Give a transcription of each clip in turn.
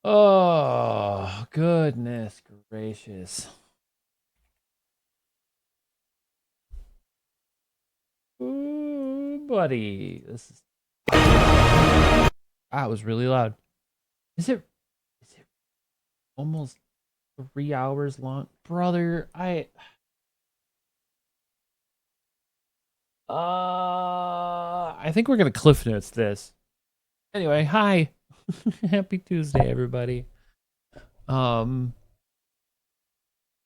Oh, goodness gracious. Ooh, buddy. This is it was really loud. Is it almost 3 hours long? Brother, I think we're gonna cliff notes this. Anyway, hi. Happy Tuesday, everybody. Um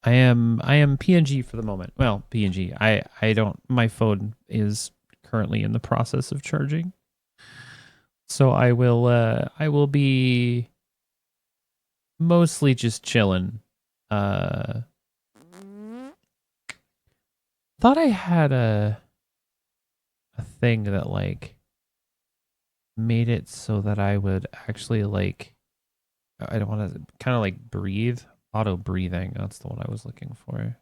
I am PNG for the moment. Well, PNG. I don't my phone is currently in the process of charging. So I will be mostly just chilling. Uh thought I had a thing that like made it so that I would actually like I don't want to kind of like breathe. Auto breathing. That's the one I was looking for.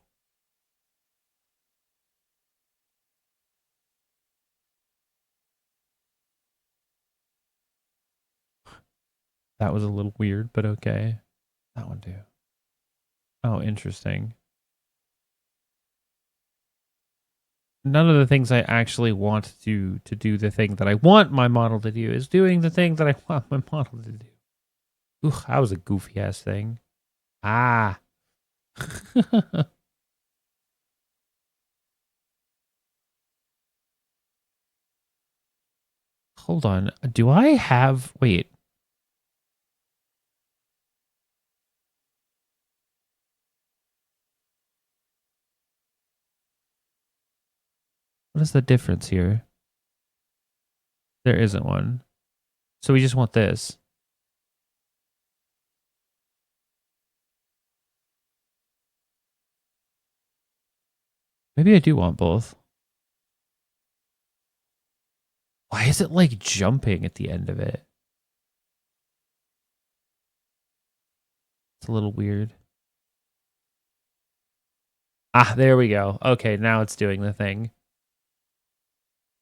That was a little weird, but okay. That one too. Oh, interesting. None of the things I actually want to do the thing that I want my model to do is doing the thing that I want my model to do. Ooh, that was a goofy ass thing. Ah. Hold on. Do I have wait. What is the difference here? There isn't one. So we just want this. Maybe I do want both. Why is it like jumping at the end of it? It's a little weird. Ah, there we go. Okay, now it's doing the thing.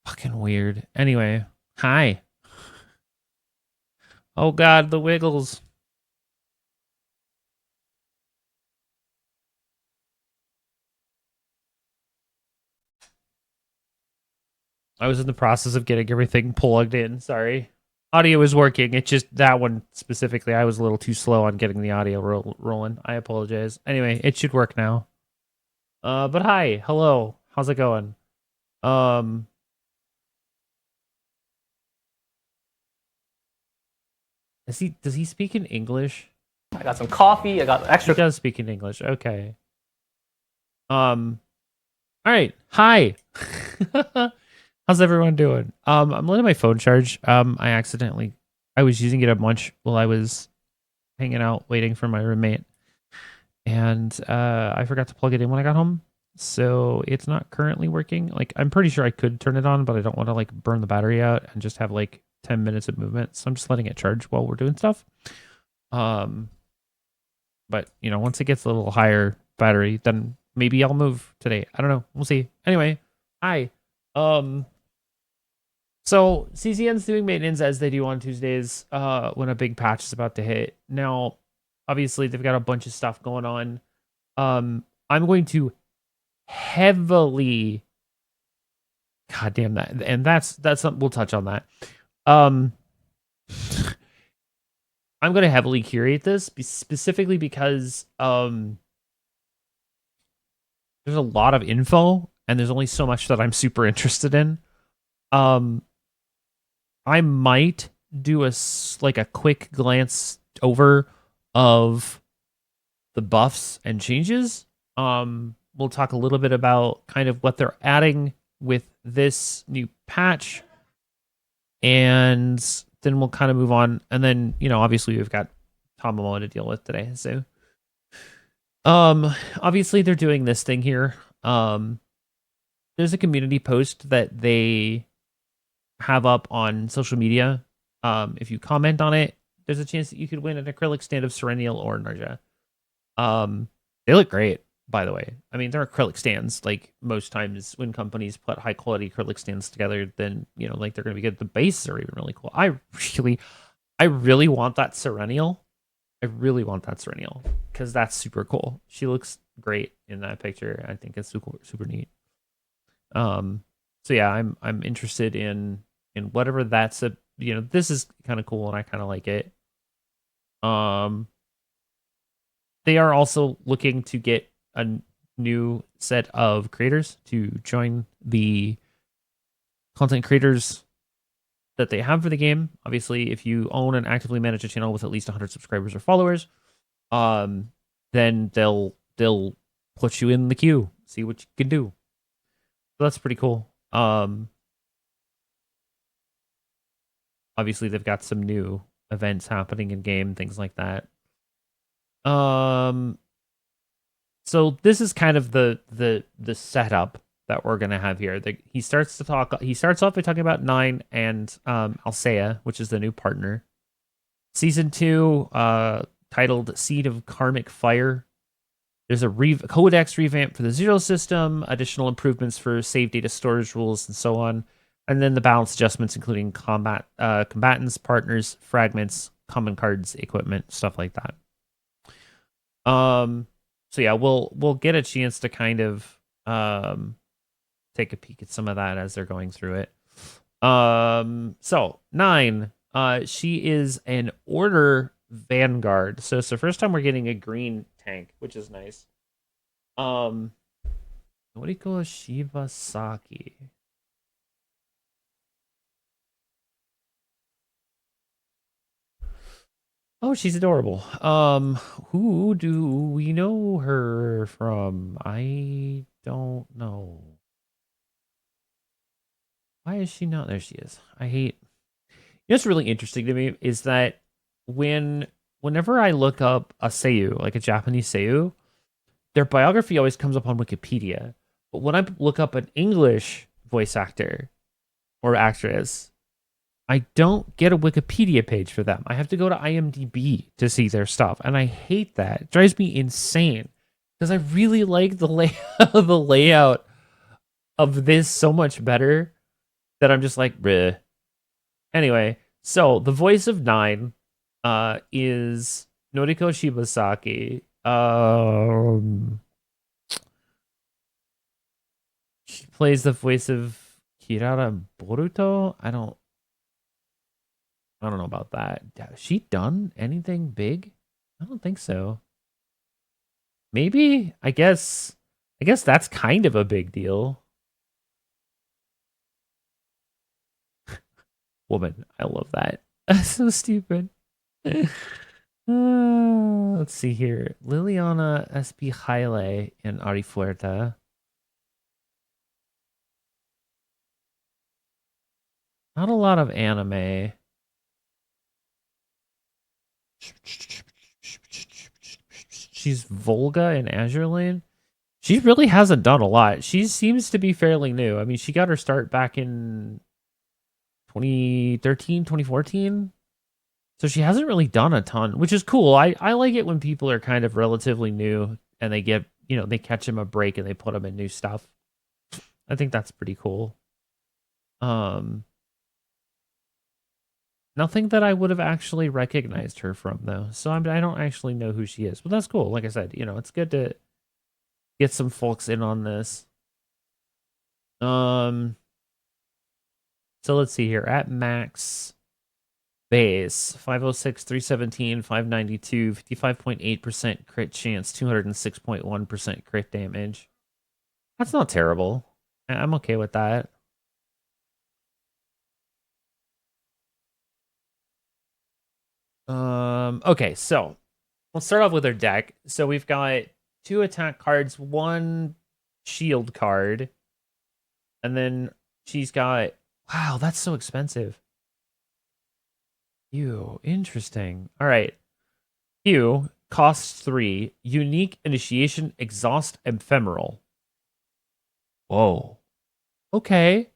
Fucking weird. Anyway, hi. Oh god, the wiggles. I was in the process of getting everything plugged in. Sorry. Audio is working. It's just that one specifically. I was a little too slow on getting the audio rolling. I apologize. Anyway, it should work now. But hi, hello. How's it going? Um, does he speak in English? I got some coffee. I got He extra. does speak in English. Okay. All right. Hi. How's everyone doing? I'm letting my phone charge. I was using it a bunch while I was hanging out waiting for my roommate, and I forgot to plug it in when I got home, so it's not currently working. Like I'm pretty sure I could turn it on, but I don't want to like burn the battery out and just have like 10 minutes of movement. So I'm just letting it charge while we're doing stuff. Um, but once it gets a little higher battery, then maybe I'll move today. I don't know. We'll see. Anyway, hi. Um, so CCN's doing maintenance as they do on Tuesdays when a big patch is about to hit. Now, obviously they've got a bunch of stuff going on. I'm going to heavily God damn that. And that's something we'll touch on that. Um I'm going to heavily curate this specifically because there's a lot of info and there's only so much that I'm super interested in. Um I might do like a quick glance over of the buffs and changes. We'll talk a little bit about kind of what they're adding with this new patch, and then we'll kind of move on. And then obviously we've got Tom Momoa to deal with today. So, obviously they're doing this thing here. There's a community post that they have up on social media. If you comment on it, there's a chance that you could win an acrylic stand of Serenial or Narja. They look great, by the way. I mean, they're acrylic stands. Like most times when companies put high quality acrylic stands together, then like they're gonna be good. The bases are even really cool. I really want that Serenial. I really want that Serenial because that's super cool. She looks great in that picture. I think it's super neat. So yeah, I'm interested in whatever that's a this is kind of cool and I kind of like it. Um, they are also looking to get a new set of creators to join the content creators that they have for the game. Obviously, if you own and actively manage a channel with at least 100 subscribers or followers, then they'll put you in the queue, see what you can do. So that's pretty cool. Obviously they've got some new events happening in game, things like that. So this is kind of the setup that we're gonna have here. He starts off by talking about Nine and Alsea, which is the new partner. Season 2, titled Seed of Karmic Fire. There's a codex revamp for the Zero system, additional improvements for save data storage rules, and so on. And then the balance adjustments, including combatants, partners, fragments, common cards, equipment, stuff like that. So yeah, we'll get a chance to kind of take a peek at some of that as they're going through it. So 9, she is an Order Vanguard. So it's the first time we're getting a green tank, which is nice. Noriko Shibasaki. Oh, she's adorable. Who do we know her from? I don't know. Why is she not? There she is. I hate. What's really interesting to me is that whenever I look up a Seiyu, like a Japanese Seiyu, their biography always comes up on Wikipedia. But when I look up an English voice actor or actress, I don't get a Wikipedia page for them. I have to go to IMDb to see their stuff, and I hate that. It drives me insane because I really like the the layout of this so much better that I'm just like, bleh. Anyway, so the voice of 9 is Noriko Shibasaki. She plays the voice of Kirara Boruto. I don't know about that. Has she done anything big? I don't think so. Maybe? I guess that's kind of a big deal. Woman, I love that. That's so stupid. Let's see here. Liliana Espijale in Arifuerta. Not a lot of anime. She's Volga in Azure Lane. She really hasn't done a lot. She seems to be fairly new. I mean, she got her start back in 2013, 2014. So she hasn't really done a ton, which is cool. I like it when people are kind of relatively new and they get, they catch them a break and they put them in new stuff. I think that's pretty cool. Nothing that I would have actually recognized her from though. So I don't actually know who she is, but that's cool. Like I said, it's good to get some folks in on this. So let's see here. At max base, 506, 317, 592, 55.8% crit chance, 206.1% crit damage. That's not terrible. I'm okay with that. Okay, so let's start off with her deck. So we've got 2 attack cards, 1 shield card, and then she's got, wow, that's so expensive. Ew, interesting. All right. Ew, costs 3, unique initiation, exhaust, ephemeral. Whoa. Okay.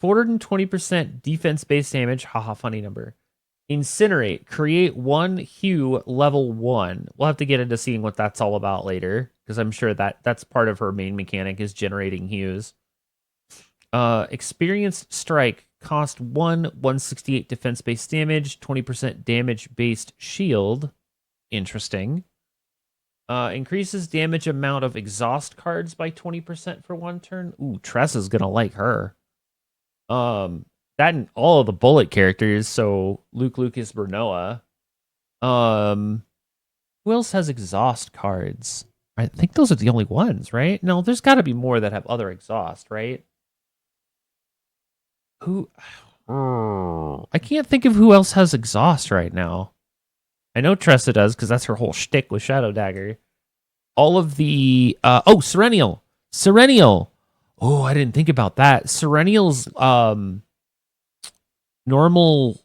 420% defense base damage. Haha, funny number. Incinerate. Create 1 hue level 1. We'll have to get into seeing what that's all about later, because I'm sure that's part of her main mechanic is generating hues. Experienced strike. Cost 1, 168 defense based damage, 20% damage based shield. interesting. Increases damage amount of exhaust cards by 20% for one turn. Ooh, Tressa's gonna like her. That and all of the bullet characters, so Luke, Lucas, Bernoa. Who else has exhaust cards? I think those are the only ones, right? No, there's got to be more that have other exhaust, right? Who? I can't think of who else has exhaust right now. I know Tressa does because that's her whole shtick with Shadow Dagger. All of the Serenial. Serenial. Oh, I didn't think about that. Serenial's normal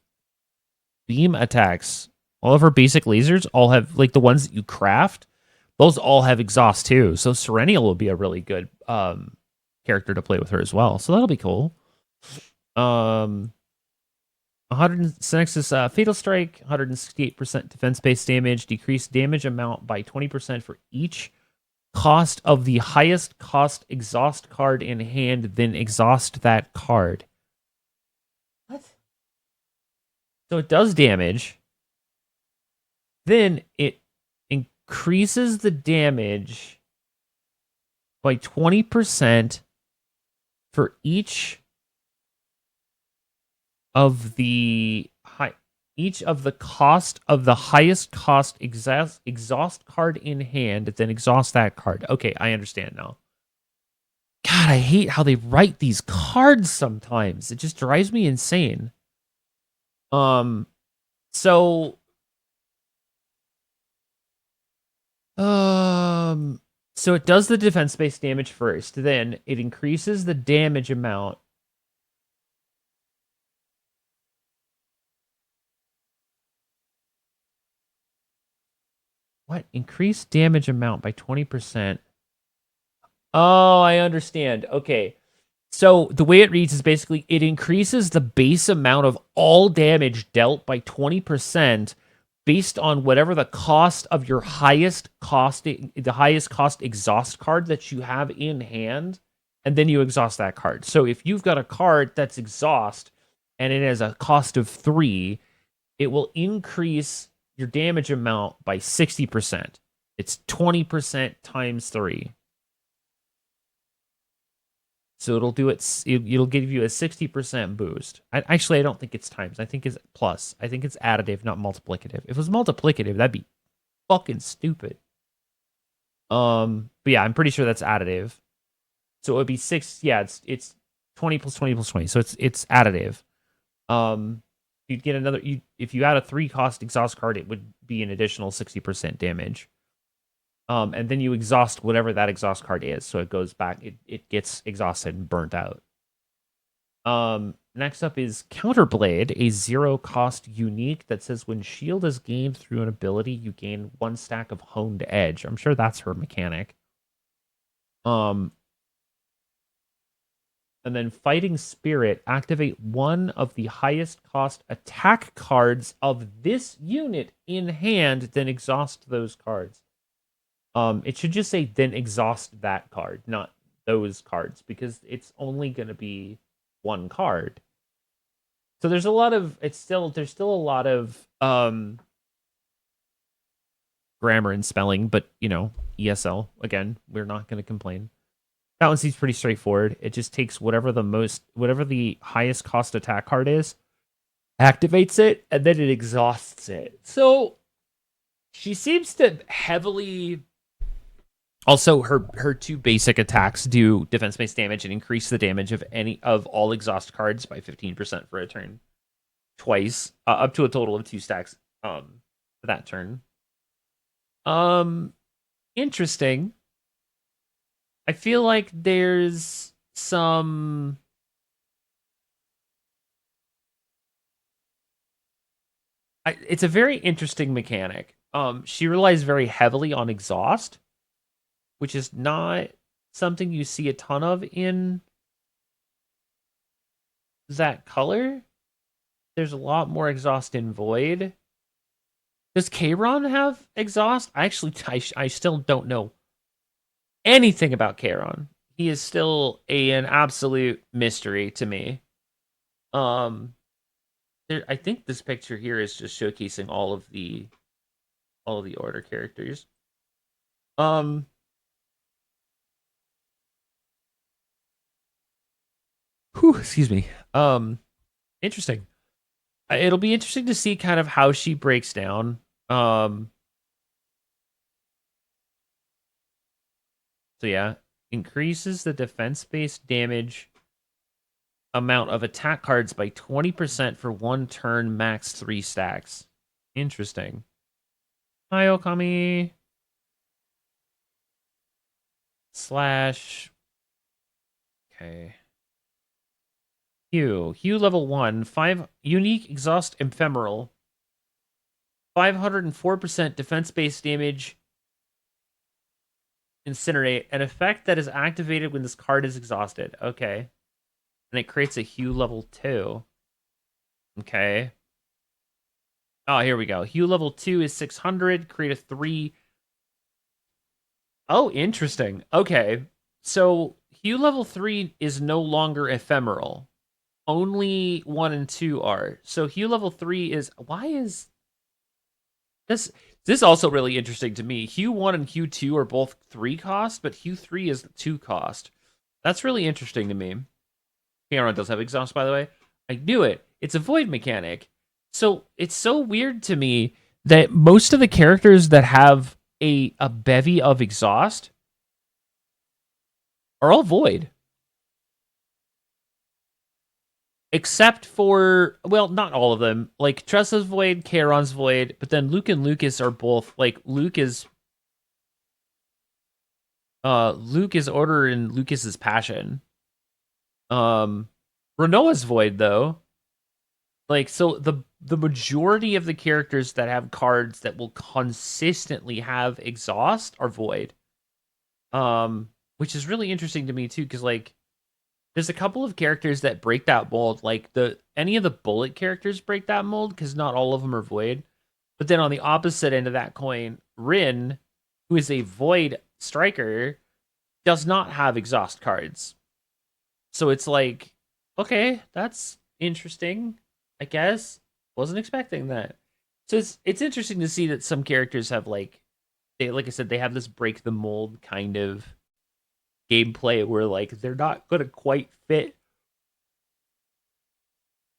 beam attacks. All of her basic lasers all have, like, the ones that you craft, those all have exhaust too. So Serenial will be a really good character to play with her as well. So that'll be cool. 100 Synexus Fatal Strike, 168% defense-based damage, decreased damage amount by 20% for each cost of the highest cost exhaust card in hand, then exhaust that card. What? So it does damage. Then it increases the damage by 20% for each of the cost of the highest cost exhaust card in hand, then exhaust that card. Okay, I understand now. God, I hate how they write these cards sometimes. It just drives me insane. So so it does the defense-based damage first, then it increases the damage amount. What? Increased damage amount by 20%. Oh, I understand. Okay. So the way it reads is basically it increases the base amount of all damage dealt by 20% based on whatever the cost of your highest cost exhaust card that you have in hand, and then you exhaust that card. So if you've got a card that's exhaust and it has a cost of 3, it will increase your damage amount by 60%. It's 20% times 3. So it'll do it'll give you a 60% boost. I don't think it's times. I think it's plus. I think it's additive, not multiplicative. If it was multiplicative, that'd be fucking stupid. But yeah, I'm pretty sure that's additive. So it would be 6. Yeah, it's 20 plus 20 plus 20. So it's additive. You'd get another. If you add a 3 cost exhaust card, it would be an additional 60% damage. And then you exhaust whatever that exhaust card is, so it goes back. It gets exhausted and burnt out. Next up is Counterblade, a 0-cost unique that says when shield is gained through an ability, you gain 1 stack of honed edge. I'm sure that's her mechanic. And then Fighting Spirit, activate one of the highest cost attack cards of this unit in hand, then exhaust those cards. It should just say then exhaust that card, not those cards, because it's only going to be 1 card. So there's still a lot of grammar and spelling, but ESL, again, we're not going to complain. That one seems pretty straightforward. It just takes whatever the highest cost attack card is, activates it, and then it exhausts it. So she seems to heavily. Also, her 2 basic attacks do defense-based damage and increase the damage of all exhaust cards by 15% for a turn, twice, up to a total of 2 stacks for that turn. Interesting. I feel like there's some. It's a very interesting mechanic. She relies very heavily on exhaust, which is not something you see a ton of in that color. There's a lot more exhaust in Void. Does Kayron have exhaust? I still don't know anything about Kayron. He is still an absolute mystery to me. I think this picture here is just showcasing all of the all the order characters. Whew, excuse me. Interesting. It'll be interesting to see kind of how she breaks down. So yeah, increases the defense-based damage amount of attack cards by 20% for 1 turn, max 3 stacks. Interesting. Hi, Okami. Slash. Okay. Hue level 1, 5 unique exhaust ephemeral. 504% defense-based damage. Incinerate, an effect that is activated when this card is exhausted. Okay. And it creates a Hue level 2. Okay. Oh, here we go. Hue level 2 is 600. Create a 3. Oh, interesting. Okay. So Hue level 3 is no longer ephemeral. Only 1 and 2 are. So Hue level 3 is... Why is... This is also really interesting to me. Hue 1 and Hue 2 are both 3 cost, but Hue 3 is 2 cost. That's really interesting to me. Cameron does have exhaust, by the way. I knew it. It's a void mechanic. So it's so weird to me that most of the characters that have a bevy of exhaust are all void. Except for, well, not all of them. Like, Tressa's void, Charon's void, but then Luke and Lucas are both, like, Luke is Order and Lucas's Passion. Renoa's void, though. Like, so the majority of the characters that have cards that will consistently have exhaust are void. Which is really interesting to me too, because like there's a couple of characters that break that mold. Like any of the bullet characters break that mold because not all of them are void. But then on the opposite end of that coin, Rin, who is a void striker, does not have exhaust cards. So it's like, okay, that's interesting, I guess. Wasn't expecting that. So it's interesting to see that some characters have like I said, they have this break the mold kind of gameplay where like they're not gonna quite fit.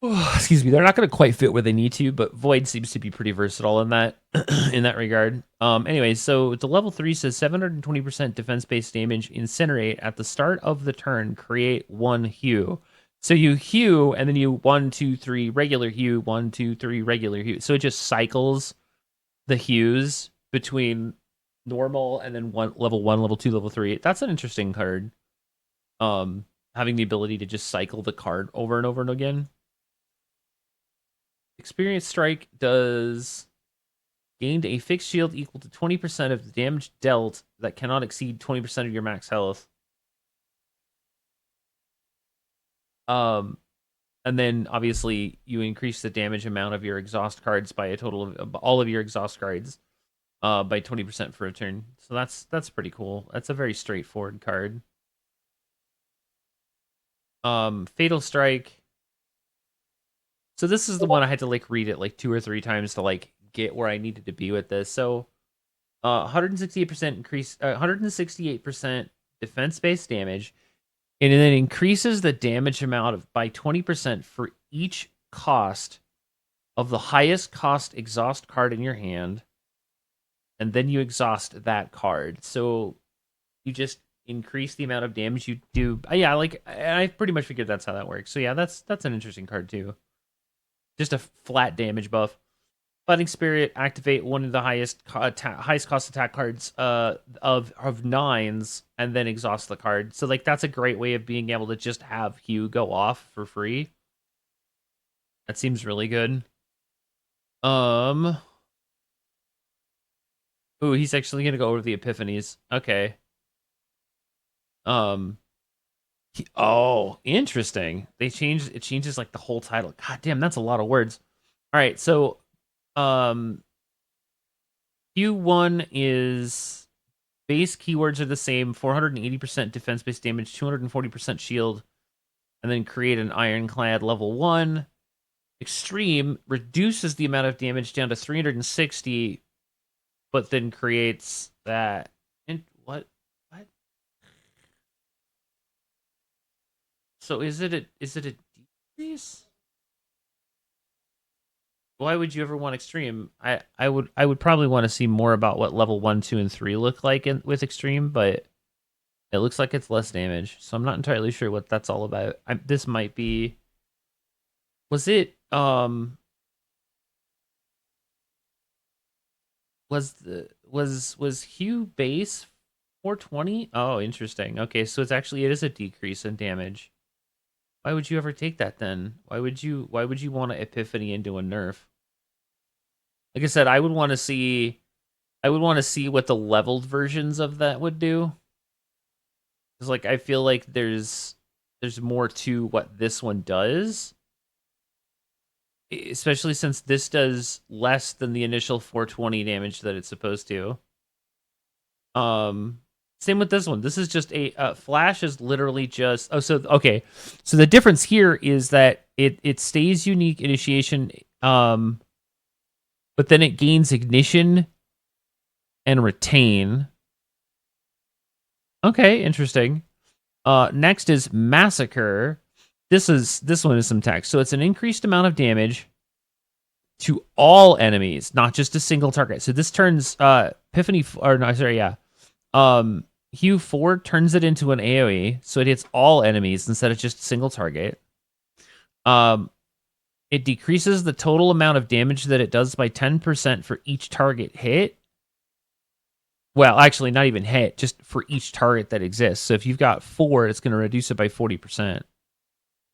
Excuse me, they're not gonna quite fit where they need to, but Void seems to be pretty versatile in that in that regard. Anyway, so the level 3 says 720% defense-based damage, incinerate at the start of the turn, create 1 hue. So you hue and then you 1, 2, 3 regular hue, 1, 2, 3 regular hue. So it just cycles the hues between normal and then level 1, level 2, level 3. That's an interesting card. Having the ability to just cycle the card over and over and again. Experience Strike does gained a fixed shield equal to 20% of the damage dealt that cannot exceed 20% of your max health. And then obviously you increase the damage amount of your exhaust cards by a total of all of your exhaust cards by 20% for a turn. So that's pretty cool. That's a very straightforward card. Fatal Strike. So this is the one I had to like read it like 2 or 3 times to like get where I needed to be with this. So 168% increase, 168% defense-based damage, and then increases the damage amount of by 20% for each cost of the highest cost exhaust card in your hand, and then you exhaust that card. So you just increase the amount of damage you do. Yeah, like I pretty much figured that's how that works. So yeah, that's an interesting card too. Just a flat damage buff. Fighting Spirit, activate one of the highest cost attack cards of 9s, and then exhaust the card. So like that's a great way of being able to just have Hue go off for free. That seems really good. Ooh, he's actually gonna go over the Epiphanies. Okay. Oh, interesting. It changes like the whole title. God damn, that's a lot of words. All right, so Q1 is base keywords are the same, 480% defense based damage, 240% shield, and then create an ironclad level 1. Extreme reduces the amount of damage down to 360 but then creates that. And what? So is it a decrease? Why would you ever want extreme? I would probably want to see more about what level 1, 2, and 3 look like with extreme, but it looks like it's less damage, so I'm not entirely sure what that's all about. This might be. Was it was Hue base 420? Oh, interesting. Okay, so it is a decrease in damage. Why would you ever take that then? Why would you want to epiphany into a nerf? Like I said, I would want to see what the leveled versions of that would do. Cuz like I feel like there's more to what this one does. Especially since this does less than the initial 420 damage that it's supposed to. Same with this one. This is just a flash is literally just so the difference here is that it stays unique initiation, but then it gains ignition and retain. Okay, interesting. Next is massacre. This one is some text. So it's an increased amount of damage to all enemies, not just a single target. So this turns Hue 4 turns it into an AoE, so it hits all enemies instead of just a single target. It decreases the total amount of damage that it does by 10% for each target hit. Well, actually, not even hit, just for each target that exists. So if you've got 4, it's going to reduce it by 40%.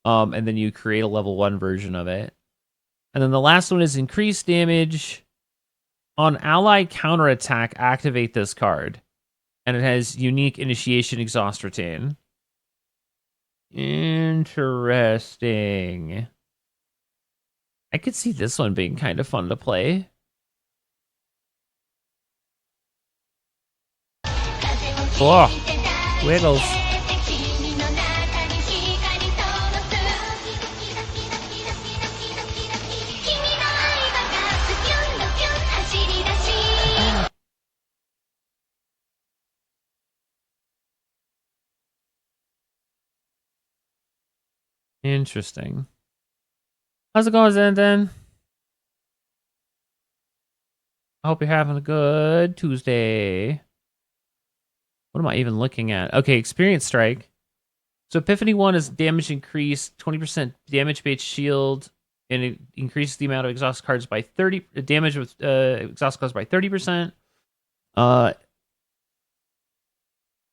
And then you create a level 1 version of it. And then the last one is increased damage on ally counterattack. Activate this card. And it has unique initiation exhaust retain. Interesting. I could see this one being kind of fun to play. Oh, wiggles. Interesting. How's it going, Zen? I hope you're having a good Tuesday. What am I even looking at? Okay, Experience Strike. So Epiphany 1 is damage increased, 20% damage-based shield, and it increases the amount of exhaust cards by 30. Damage with exhaust cards by 30%.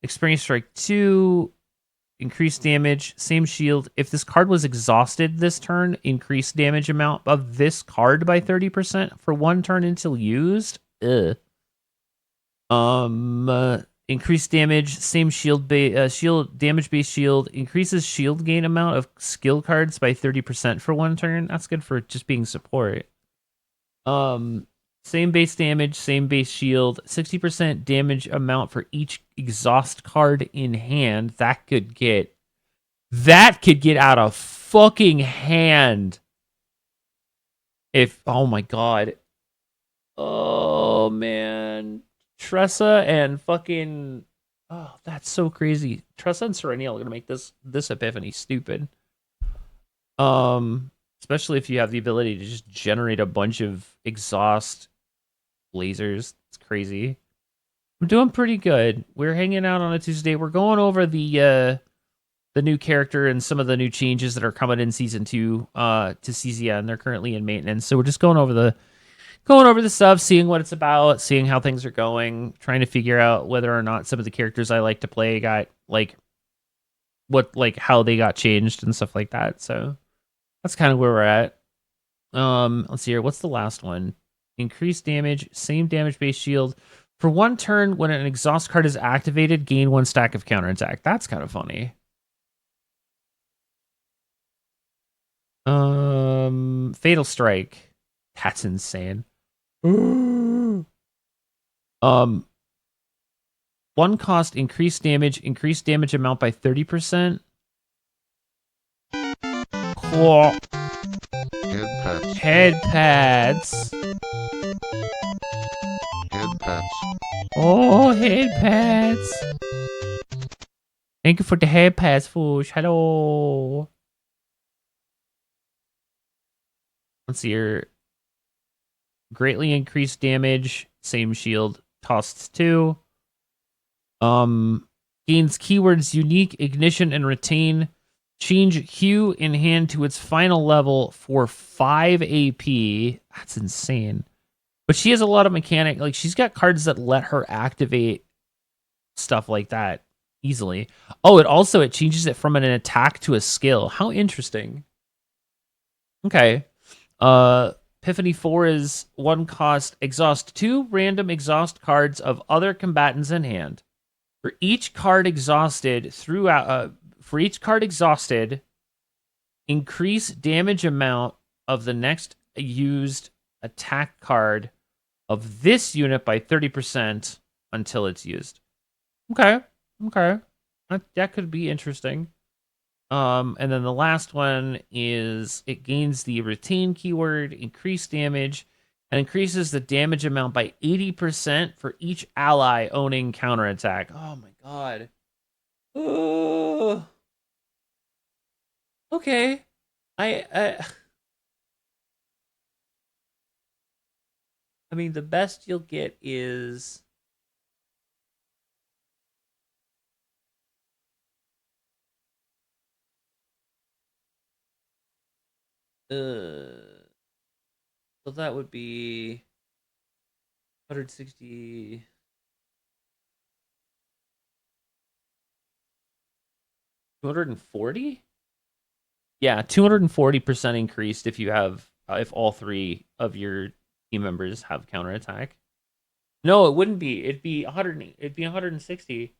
Experience Strike 2, increased damage, same shield. If this card was exhausted this turn, increased damage amount of this card by 30% for 1 turn until used. Increased damage, same shield damage based shield, increases shield gain amount of skill cards by 30% for 1 turn. That's good for just being support. Same base damage, same base shield, 60% damage amount for each exhaust card in hand. That could get out of fucking hand. Oh my god. Oh man. Tressa and fucking that's so crazy. Tressa and Serenial are gonna make this Epiphany stupid. Especially if you have the ability to just generate a bunch of exhaust lasers. It's crazy. I'm doing pretty good. We're hanging out on a Tuesday. We're going over the new character and some of the new changes that are coming in season 2 to CZN, and they're currently in maintenance. So we're just going over the stuff, seeing what it's about, seeing how things are going, trying to figure out whether or not some of the characters I like to play got how they got changed and stuff like that. So that's kind of where we're at. Let's see here. What's the last one? Increased damage, same damage based shield. For 1 turn, when an exhaust card is activated, gain 1 stack of counterattack. That's kind of funny. Fatal Strike. That's insane. 1 cost, increased damage amount by 30%. Cool. Head pads. pats. Oh, head pats. Thank you for the head pats, Foosh. Hello. Let's see here. Greatly increased damage. Same shield. Costs 2. Gains keywords unique, ignition, and retain. Change Hue in hand to its final level for 5 AP. That's insane. But she has a lot of mechanic. Like, she's got cards that let her activate stuff like that easily. Oh, it changes it from an attack to a skill. How interesting. Okay. Epiphany 4 is 1 cost. Exhaust 2 random exhaust cards of other combatants in hand. For each card exhausted, increase damage amount of the next used attack card of this unit by 30% until it's used. Okay. That could be interesting. And then the last one is it gains the retain keyword, increase damage, and increases the damage amount by 80% for each ally owning counterattack. Oh my god. Okay. I mean, the best you'll get is so that would be 160. 240? Yeah, 240% increased if you have if all 3 of your team members have counterattack. No, it wouldn't be. It'd be 160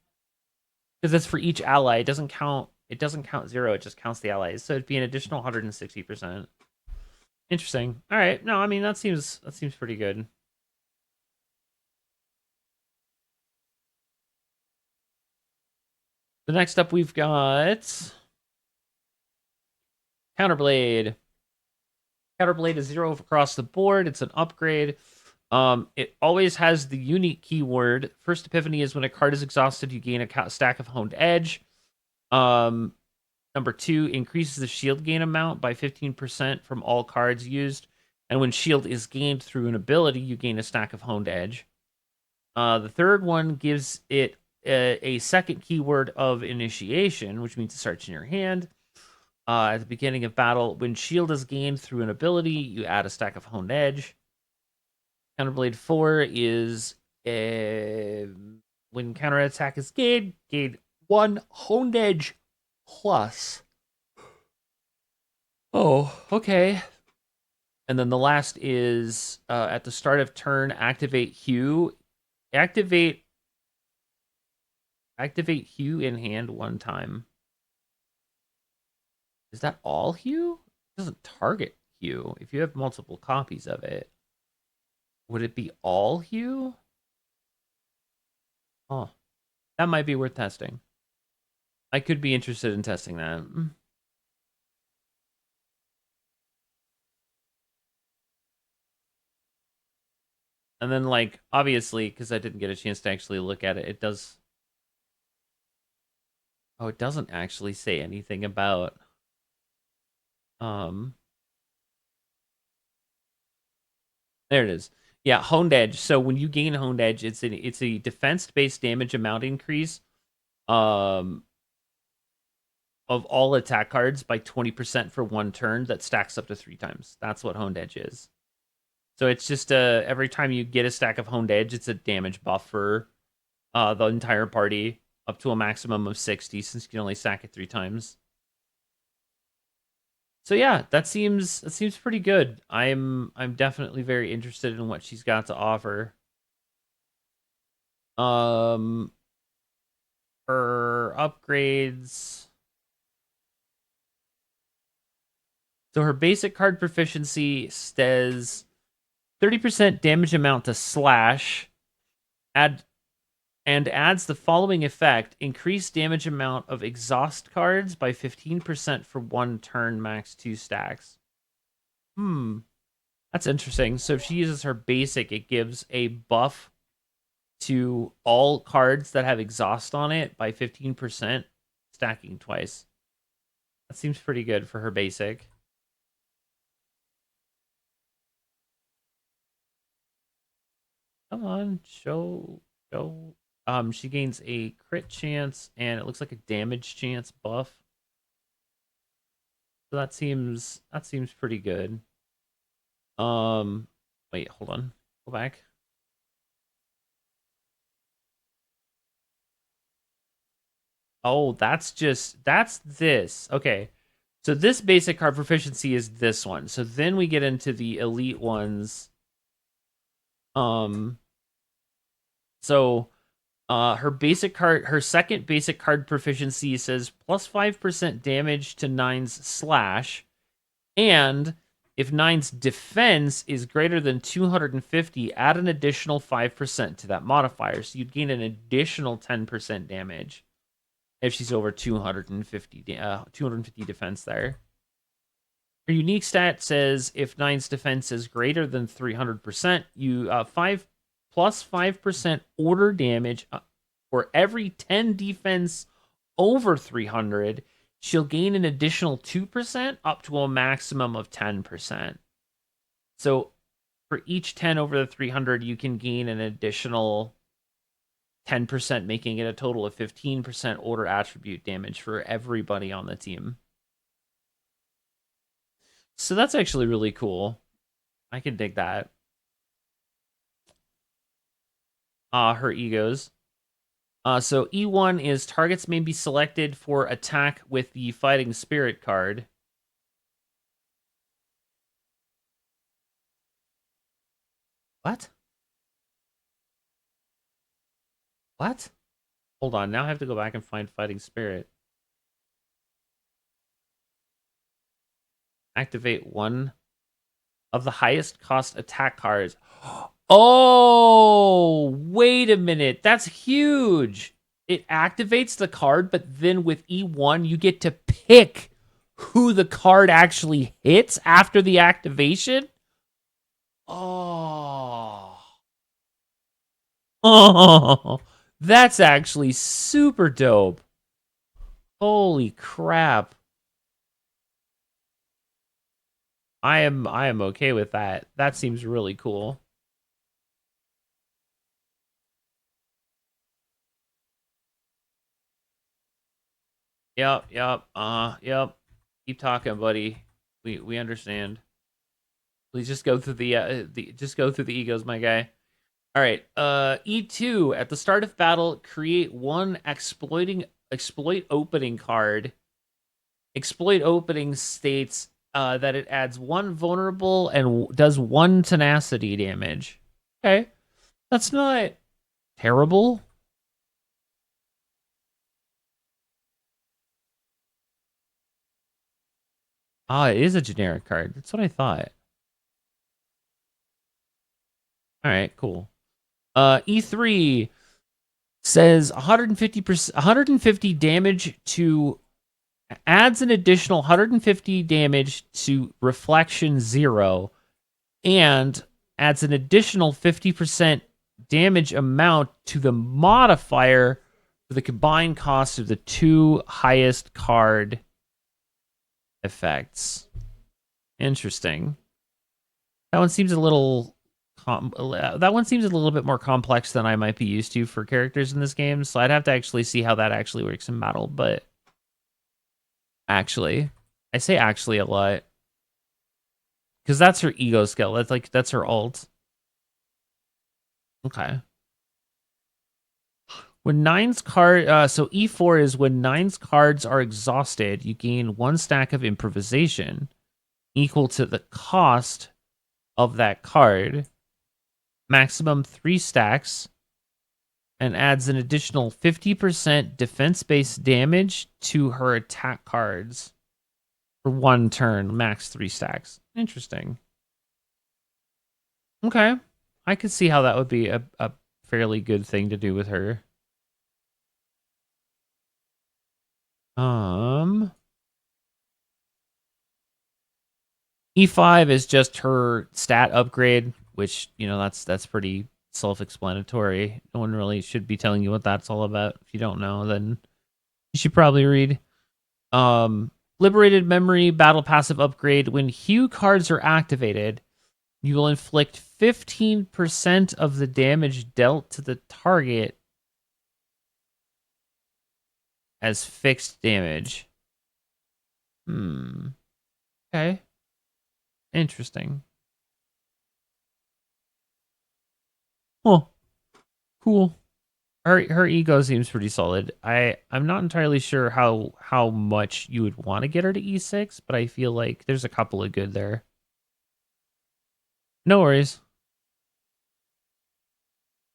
because it's for each ally. It doesn't count 0, it just counts the allies. So it'd be an additional 160%. Interesting. All right. No, I mean that seems pretty good. The next up we've got Counterblade. Counterblade is 0 across the board. It's an upgrade. It always has the unique keyword. First Epiphany is when a card is exhausted, you gain a stack of Honed Edge. Number 2 increases the shield gain amount by 15% from all cards used. And when shield is gained through an ability, you gain a stack of Honed Edge. The third one gives it a second keyword of initiation, which means it starts in your hand. At the beginning of battle, when shield is gained through an ability, you add a stack of Honed Edge. Counterblade 4 is when counterattack is gained, gain 1 Honed Edge plus. Oh, okay. And then the last is at the start of turn, activate Hue. Activate Hue in hand 1 time. Is that all Hue? It doesn't target Hue. If you have multiple copies of it, would it be all Hue? Oh, that might be worth testing. I could be interested in testing that. And then, like, obviously, because I didn't get a chance to actually look at it, it does. Oh, it doesn't actually say anything about. There it is. Yeah, Honed Edge. So when you gain Honed Edge, it's a defense-based damage amount increase. Of all attack cards by 20% for 1 turn that stacks up to 3 times. That's what Honed Edge is. So it's just every time you get a stack of Honed Edge, it's a damage buff for the entire party up to a maximum of 60 since you can only stack it 3 times. So yeah, that seems pretty good. I'm definitely very interested in what she's got to offer. Her upgrades. So her basic card proficiency says 30% damage amount to slash, adds the following effect: increase damage amount of exhaust cards by 15% for 1 turn, max 2 stacks. That's interesting. So if she uses her basic, it gives a buff to all cards that have exhaust on it by 15%, stacking twice. That seems pretty good for her basic. Come on, show. She gains a crit chance and it looks like a damage chance buff. So that seems pretty good. Wait, hold on. Go back. Oh, that's this. Okay. So this basic card proficiency is this one. So then we get into the elite ones. So her second basic card proficiency says plus 5% damage to Nine's slash, and if Nine's defense is greater than 250, add an additional 5% to that modifier. So you'd gain an additional 10% damage if she's over 250 defense there. Her unique stat says if Nine's defense is greater than 300%, you 5% order damage for every 10 defense over 300. She'll gain an additional 2% up to a maximum of 10%. So for each 10 over the 300, you can gain an additional 10%, making it a total of 15% order attribute damage for everybody on the team. So that's actually really cool. I can dig that. Her egos. So E1 is targets may be selected for attack with the Fighting Spirit card. What? What? Hold on, now I have to go back and find Fighting Spirit. Activate one of the highest cost attack cards. Oh, wait a minute. That's huge. It activates the card, but then with E1, you get to pick who the card actually hits after the activation. Oh. Oh, that's actually super dope. Holy crap. I am okay with that. That seems really cool. Yep. Yep. Keep talking, buddy. We understand. Please just go through the egos, my guy. All right. E2 at the start of battle, create one exploit opening card. Exploit opening states that it adds one vulnerable and does one tenacity damage. Okay, that's not terrible. It is a generic card. That's what I thought. All right, cool. E3 says 150 damage to adds an additional 150 damage to Reflection 0 and adds an additional 50% damage amount to the modifier for the combined cost of the two highest card effects. Interesting. That one seems a little bit more complex than I might be used to for characters in this game, so I'd have to actually see how that actually works in battle, but actually, I say actually a lot because that's her ego skill. That's her ult. Okay. When Nine's card, so E4 is when Nine's cards are exhausted, you gain one stack of improvisation equal to the cost of that card, maximum 3 stacks, and adds an additional 50% defense-based damage to her attack cards for one turn, max 3 stacks. Interesting. Okay. I could see how that would be a fairly good thing to do with her. E5 is just her stat upgrade, which, that's pretty self-explanatory. No one really should be telling you what that's all about. If you don't know, then you should probably read. Liberated Memory Battle Passive Upgrade. When Hue cards are activated, you will inflict 15% of the damage dealt to the target as fixed damage. Okay. Interesting. Oh, cool. Her ego seems pretty solid. I'm not entirely sure how much you would want to get her to E6, but I feel like there's a couple of good there. No worries.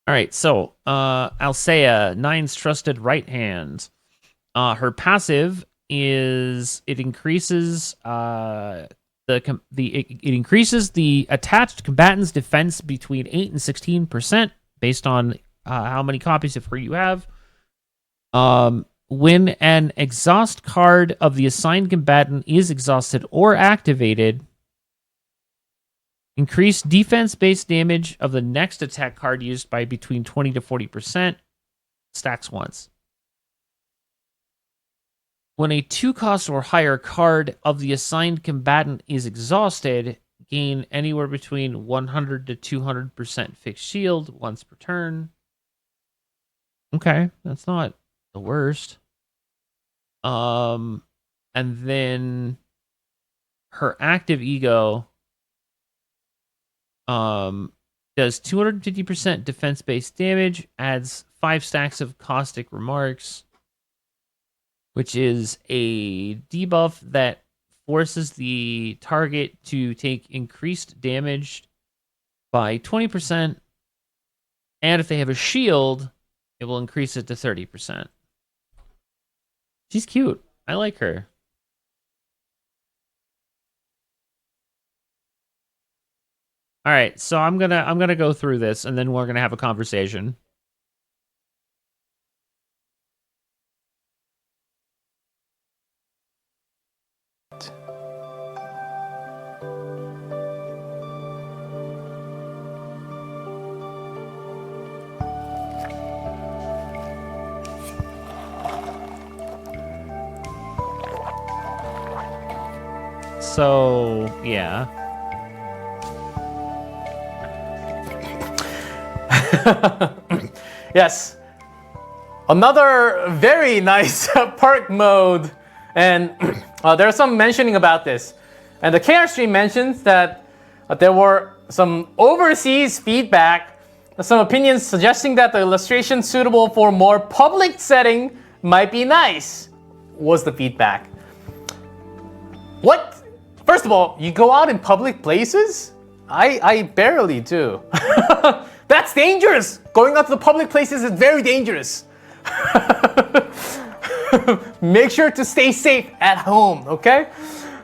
All right, so Alsea, Nine's trusted right hand. Her passive is it increases it increases the attached combatant's defense between 8 and 16% based on how many copies of her you have. When an exhaust card of the assigned combatant is exhausted or activated, increase defense-based damage of the next attack card used by between 20 to 40%. Stacks once. When a 2-cost or higher card of the assigned combatant is exhausted, gain anywhere between 100 to 200% fixed shield once per turn. Okay, that's not the worst. And then her active ego does 250% defense-based damage, adds 5 stacks of caustic remarks, which is a debuff that forces the target to take increased damage by 20%, and if they have a shield, it will increase it to 30%. She's cute. I like her. All right, so I'm gonna go through this, and then we're gonna have a conversation. So yeah. Yes. Another very nice perk mode. And there's some mentioning about this. And the KR stream mentions that there were some overseas feedback, some opinions suggesting that the illustration suitable for more public setting might be nice, was the feedback. What? First of all, you go out in public places? I barely do. That's dangerous! Going out to the public places is very dangerous. Make sure to stay safe at home, okay?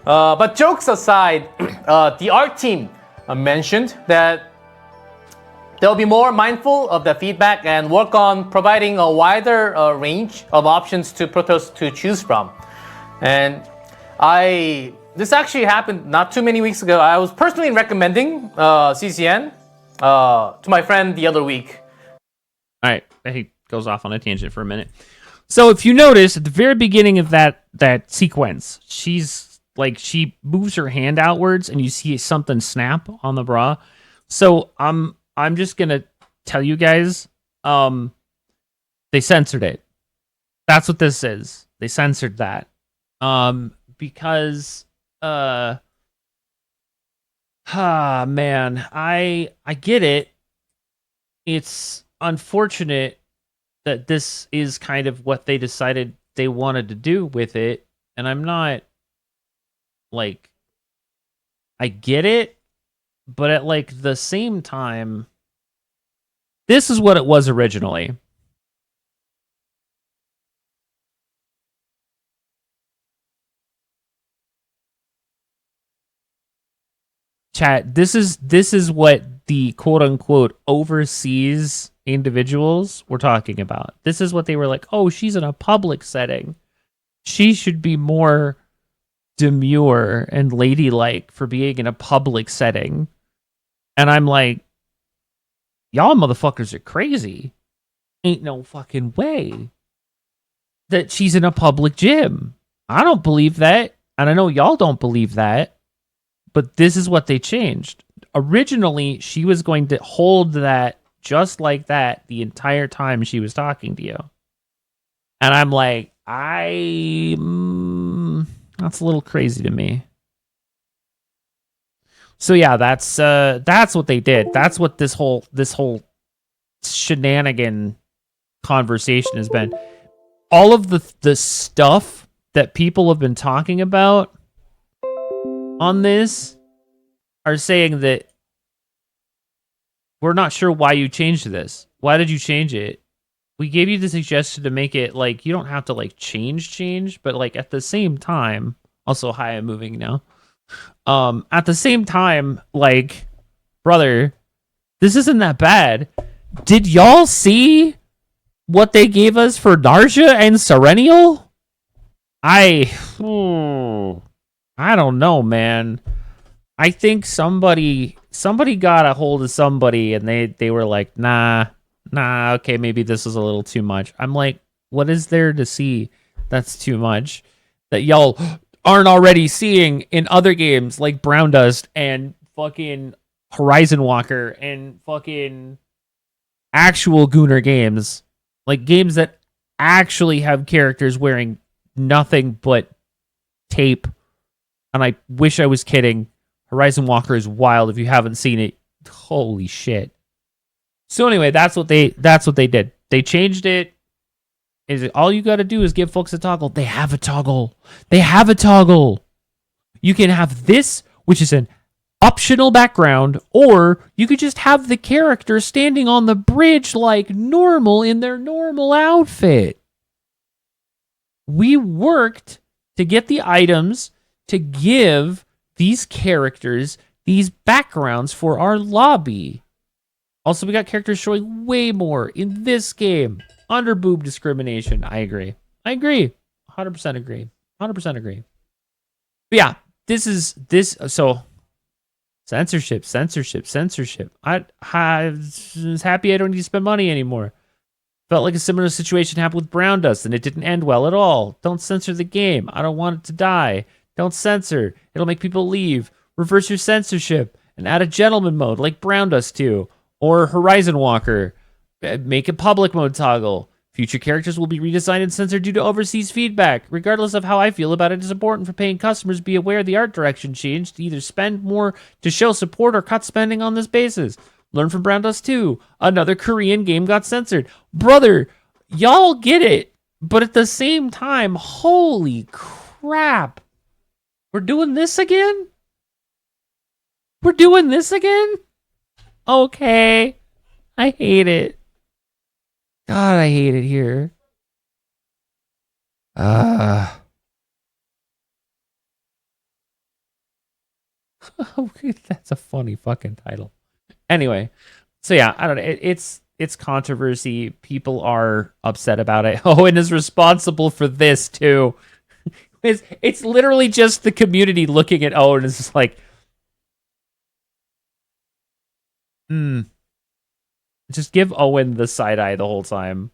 But jokes aside, the art team mentioned that they'll be more mindful of the feedback and work on providing a wider range of options to Protoss to choose from. And this actually happened not too many weeks ago. I was personally recommending CCN to my friend the other week. All right, he goes off on a tangent for a minute. So if you notice at the very beginning of that sequence, she's like she moves her hand outwards, and you see something snap on the bra. So I'm just gonna tell you guys, they censored it. That's what this is. They censored that, because man, I get it. It's unfortunate that this is kind of what they decided they wanted to do with it, and I'm not like I get it, but at like the same time, this is what it was originally. Chat, this is what the quote unquote overseas individuals were talking about. This is what they were like, oh, she's in a public setting. She should be more demure and ladylike for being in a public setting. And I'm like, y'all motherfuckers are crazy. Ain't no fucking way that she's in a public gym. I don't believe that. And I know y'all don't believe that. But this is what they changed. Originally, she was going to hold that just like that the entire time she was talking to you. And I'm like, that's a little crazy to me. So yeah, that's what they did. That's what this whole shenanigan conversation has been. All of the stuff that people have been talking about on this are saying that we're not sure why you changed this. Why did you change it? We gave you the suggestion to make it like you don't have to like change, but like at the same time, also hi, I'm moving now. At the same time, like, brother, this isn't that bad. Did y'all see what they gave us for Narja and Serenial? I don't know, man. I think somebody got a hold of somebody and they were like, nah, okay, maybe this is a little too much. I'm like, what is there to see that's too much that y'all aren't already seeing in other games like Brown Dust and fucking Horizon Walker and fucking actual Gooner games? Like games that actually have characters wearing nothing but tape. And I wish I was kidding. Horizon Walker is wild. If you haven't seen it, holy shit. So anyway, that's what they did. They changed it. Is it all you got to do is give folks a toggle? They have a toggle. You can have this, which is an optional background, or you could just have the character standing on the bridge like normal in their normal outfit. We worked to get the items to give these characters these backgrounds for our lobby. Also, we got characters showing way more in this game. Under boob discrimination. I agree. 100% agree. But yeah, so censorship. I was happy I don't need to spend money anymore. Felt like a similar situation happened with Brown Dust, and it didn't end well at all. Don't censor the game. I don't want it to die. Don't censor. It'll make people leave. Reverse your censorship and add a gentleman mode like Brown Dust 2 or Horizon Walker. Make a public mode toggle. Future characters will be redesigned and censored due to overseas feedback. Regardless of how I feel about it, it's important for paying customers to be aware the art direction changed to either spend more to show support or cut spending on this basis. Learn from Brown Dust 2. Another Korean game got censored. Brother, y'all get it. But at the same time, holy crap. We're doing this again? Okay. I hate it. God, I hate it here. That's a funny fucking title. Anyway, so yeah, I don't know. It's controversy. People are upset about it. Owen is responsible for this too. It's literally just the community looking at Owen and it's just like, just give Owen the side eye the whole time.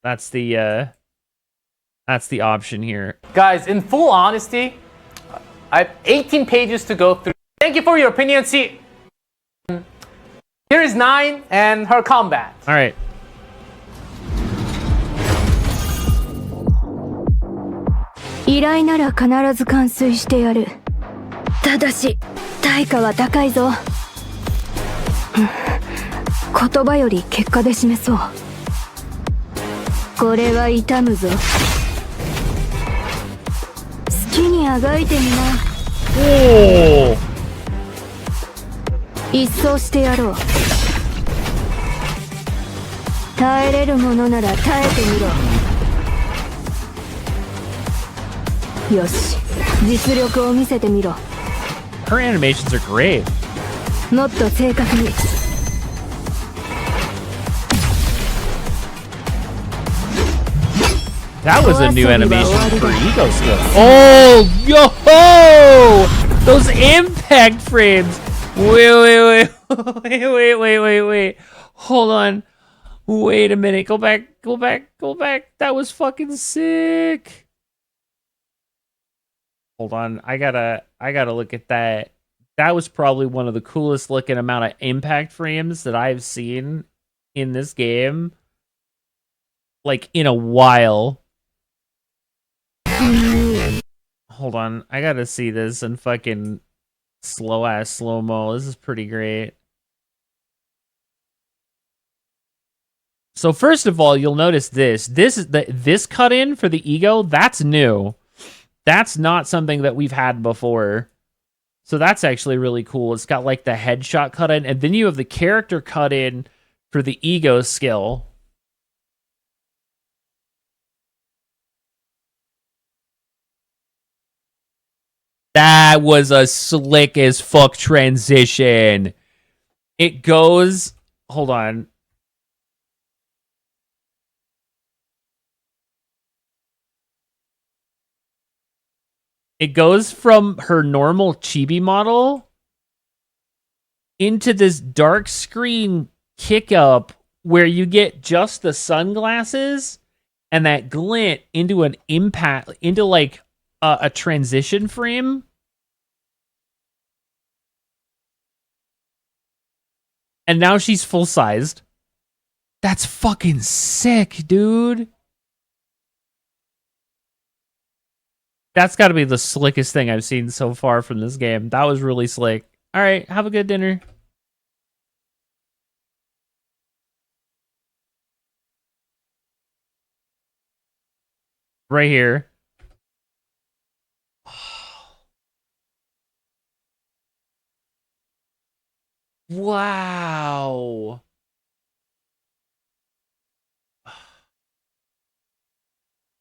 That's the option here. Guys, in full honesty, I have 18 pages to go through. Thank you for your opinion. See, here is 9 and her combat. All right.依頼なら必ず完遂してやる。ただし、対価は高いぞ。言葉より結果で示そう。これは痛むぞ。好きにあがいてみな。おお。一掃してやろう。耐えれるものなら耐えてみろ。よし、実力を見せてみろ。Her animations are great. もっと正確に。That was a new animation for Ego Skill. Oh, yo! Those impact frames! Wait. Wait. Hold on. Wait a minute. Go back. That was fucking sick. Hold on. I gotta look at that. That was probably one of the coolest looking amount of impact frames that I've seen in this game. Like, in a while. Hold on. I gotta see this in fucking slow-ass slow-mo. This is pretty great. So first of all, you'll notice this. This cut-in for the ego, that's new. That's not something that we've had before. So that's actually really cool. It's got like the headshot cut-in, and then you have the character cut-in for the ego skill. That was a slick as fuck transition. It goes... Hold on. It goes from her normal chibi model into this dark screen kick up where you get just the sunglasses and that glint into an impact, into like a transition frame. And now she's full-sized. That's fucking sick, dude. That's got to be the slickest thing I've seen so far from this game. That was really slick. All right, have a good dinner. Right here. Wow.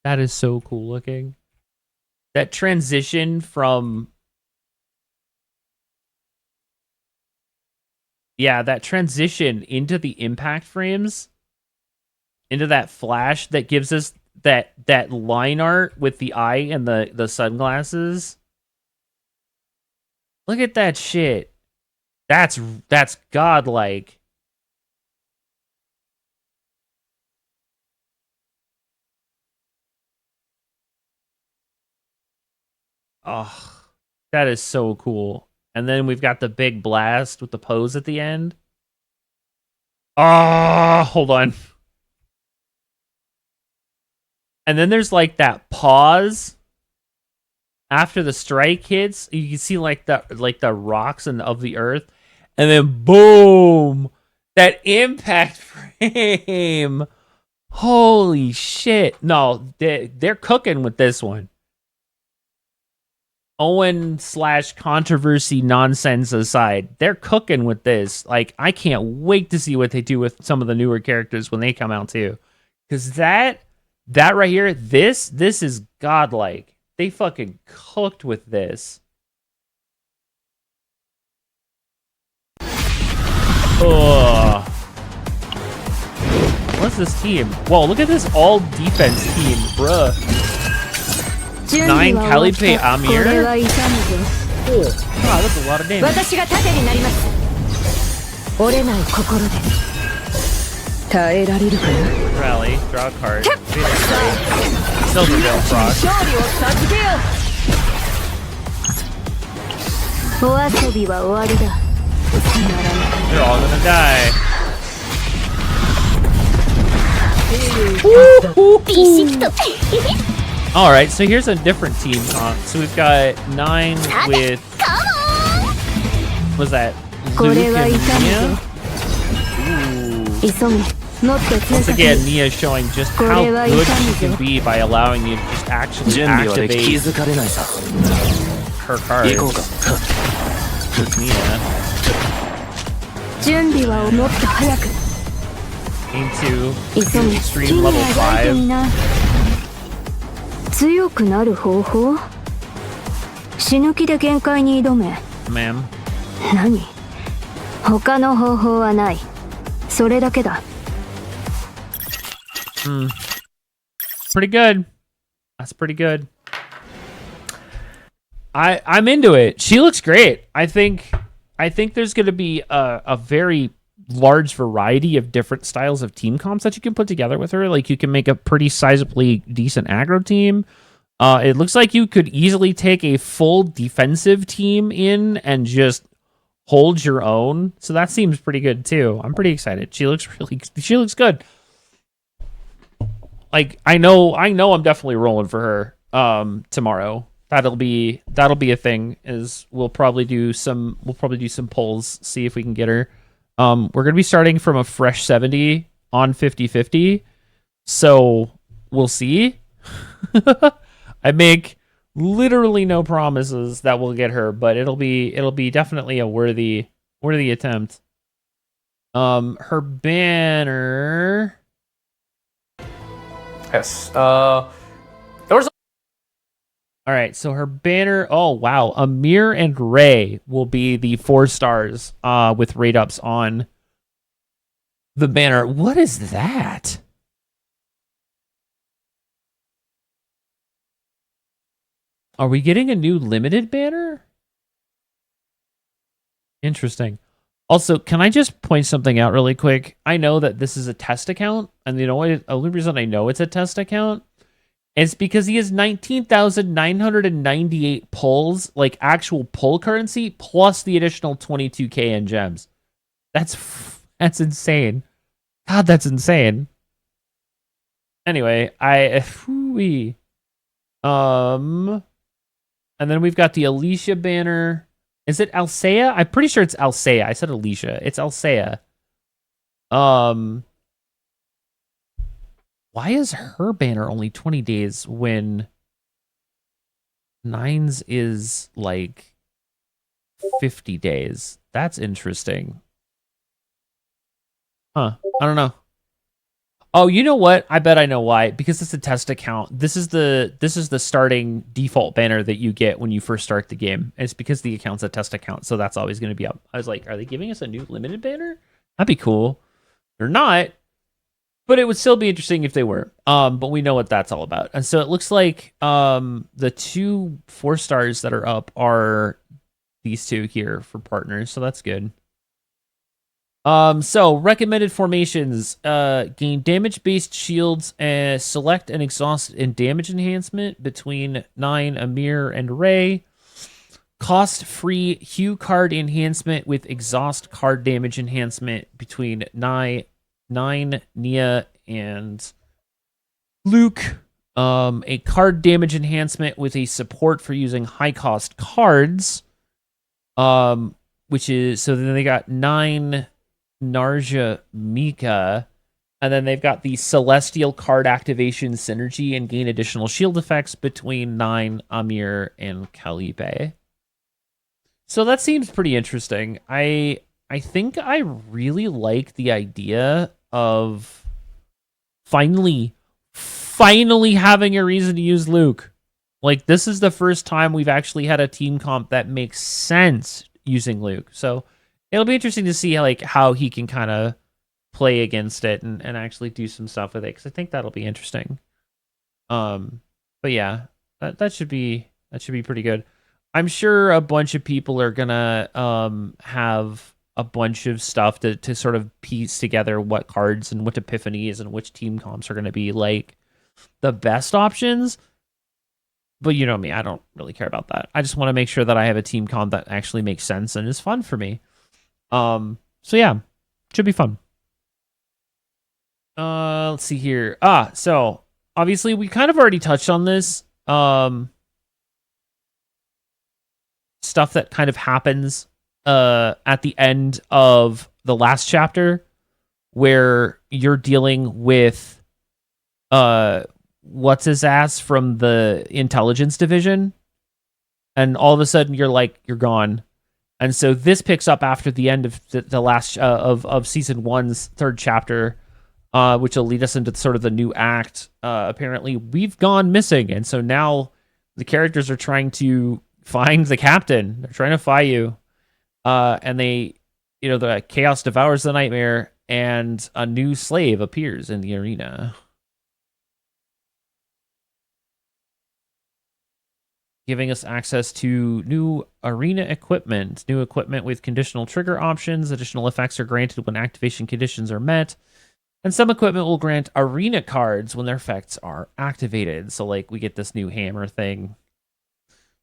That is so cool looking. That transition from... Yeah, that transition into the impact frames, into that flash that gives us that line art with the eye and the sunglasses. Look at that shit. That's godlike. Oh, that is so cool. And then we've got the big blast with the pose at the end. Oh, hold on. And then there's like that pause after the strike hits. You can see like the rocks and of the earth, and then boom, that impact frame. Holy shit! No, they're cooking with this one. Owen/controversy nonsense aside, they're cooking with this. Like, I can't wait to see what they do with some of the newer characters when they come out too. Because that right here, this is godlike. They fucking cooked with this. Ugh. What's this team? Whoa, look at this all defense team, bruh. 9 Calipe Amir? Oh, wow, that's a lot of damage. Rally, draw a card. Silvervale Frost. They're all gonna die. Alright, so here's a different team comp. So we've got 9 with... Was that Luke and Nia? Once again, Nia showing just how good she can be by allowing you to just actually activate her cards. Nia. Into extreme level 5. 強くなる方法？死ぬ気で限界に挑め。Ma'am. 何？他の方法はない。それだけだ。Pretty good. That's pretty good. I'm into it. She looks great. I think I think there's going to be a very large variety of different styles of team comps that you can put together with her. Like you can make a pretty sizably decent aggro team. It looks like you could easily take a full defensive team in and just hold your own. So that seems pretty good too. I'm pretty excited. She looks good. Like I know I'm definitely rolling for her tomorrow. That'll be a thing. Is we'll probably do some polls, see if we can get her. We're going to be starting from a fresh 70 on 50-50. So we'll see. I make literally no promises that we'll get her, but it'll be definitely a worthy attempt. Her banner. Yes. There was. All right, so her banner. Oh wow, Amir and Ray will be the 4 stars. With rate ups on the banner. What is that? Are we getting a new limited banner? Interesting. Also, can I just point something out really quick? I know that this is a test account, and you know what? The only reason I know it's a test account is because he has 19,998 pulls, like actual pull currency, plus the additional 22k in gems. That's insane. God, that's insane. Anyway, and then we've got the Alicia banner. Is it Alsea? I'm pretty sure it's Alsea. I said Alicia. It's Alsea. Why is her banner only 20 days when Nine's is like 50 days? That's interesting. Huh. I don't know. Oh, you know what? I bet I know why. Because it's a test account. This is the starting default banner that you get when you first start the game. And it's because the account's a test account, so that's always going to be up. I was like, are they giving us a new limited banner? That'd be cool. They're not, but it would still be interesting if they were. But we know what that's all about. And so it looks like the 2 4 stars that are up are these 2 here for partners, so that's good. So recommended formations, gain damage-based shields, select and exhaust and damage enhancement between 9, Amir, and Ray. Cost-free hue card enhancement with exhaust card damage enhancement between 9, Nia, and Luke. A card damage enhancement with a support for using high-cost cards. Which is, so then they got 9... Narja Mika, and then they've got the Celestial card activation synergy and gain additional shield effects between 9, Amir, and Calipe. So that seems pretty interesting. I think I really like the idea of finally having a reason to use Luke. Like, this is the first time we've actually had a team comp that makes sense using Luke. So it'll be interesting to see how he can kind of play against it and actually do some stuff with it, because I think that'll be interesting. But yeah, that should be pretty good. I'm sure a bunch of people are gonna have a bunch of stuff to sort of piece together what cards and what epiphanies and which team comps are gonna be like the best options. But you know me, I don't really care about that. I just want to make sure that I have a team comp that actually makes sense and is fun for me. So yeah, should be fun. Let's see here. So obviously we kind of already touched on this. Stuff that kind of happens at the end of the last chapter, where you're dealing with what's his ass from the intelligence division, and all of a sudden you're gone. And so this picks up after the end of the last of season 1's 3rd chapter, which will lead us into sort of the new act. Apparently, we've gone missing, and so now the characters are trying to find the captain. They're trying to find you, and the chaos devours the nightmare, and a new slave appears in the arena. giving us access to new arena equipment. New equipment with conditional trigger options. Additional effects are granted when activation conditions are met. And some equipment will grant arena cards when their effects are activated. So, like, we get this new hammer thing.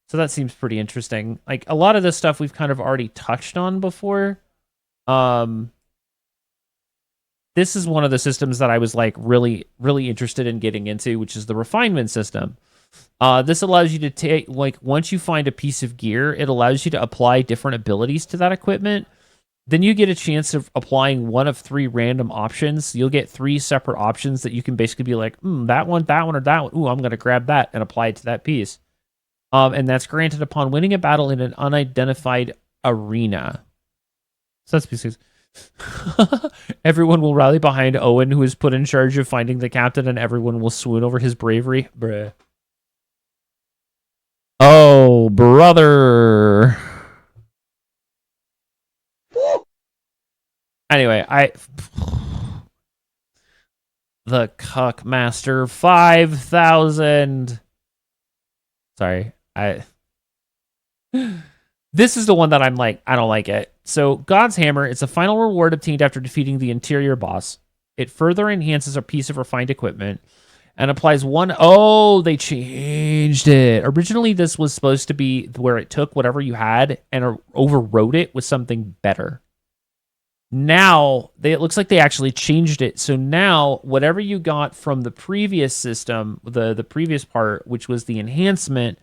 So that seems pretty interesting. Like, a lot of this stuff we've kind of already touched on before. This is one of the systems that I was, like, really, really interested in getting into, which is the refinement system. This allows you to take, like, once you find a piece of gear, it allows you to apply different abilities to that equipment. Then you get a chance of applying one of 3 random options. You'll get 3 separate options that you can basically be like, that one, or that one. Ooh, I'm going to grab that and apply it to that piece. And that's granted upon winning a battle in an unidentified arena. So that's because everyone will rally behind Owen, who is put in charge of finding the captain, and everyone will swoon over his bravery. Bruh. Oh, brother. Anyway, the Cuck Master 5000. Sorry, this is the one that I'm like, I don't like it. So, God's Hammer, it's a final reward obtained after defeating the interior boss. It further enhances a piece of refined equipment and applies one. Oh, they changed it. Originally, this was supposed to be where it took whatever you had and overrode it with something better. Now, it looks like they actually changed it. So now, whatever you got from the previous system, the previous part, which was the enhancement,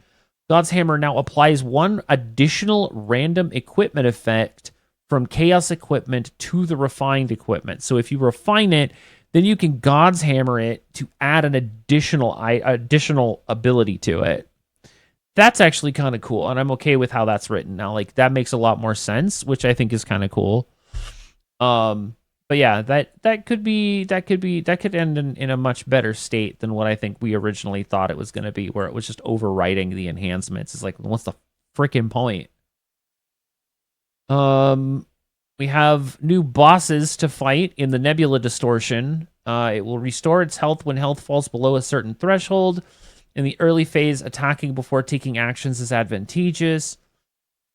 God's Hammer now applies one additional random equipment effect from Chaos equipment to the refined equipment. So if you refine it, then you can God's Hammer it to add an additional ability to it. That's actually kind of cool, and I'm okay with how that's written now. Like, that makes a lot more sense, which I think is kind of cool. But yeah, that could end in a much better state than what I think we originally thought it was going to be, where it was just overriding the enhancements. It's like, what's the freaking point? We have new bosses to fight in the Nebula Distortion. It will restore its health when health falls below a certain threshold. In the early phase, attacking before taking actions is advantageous.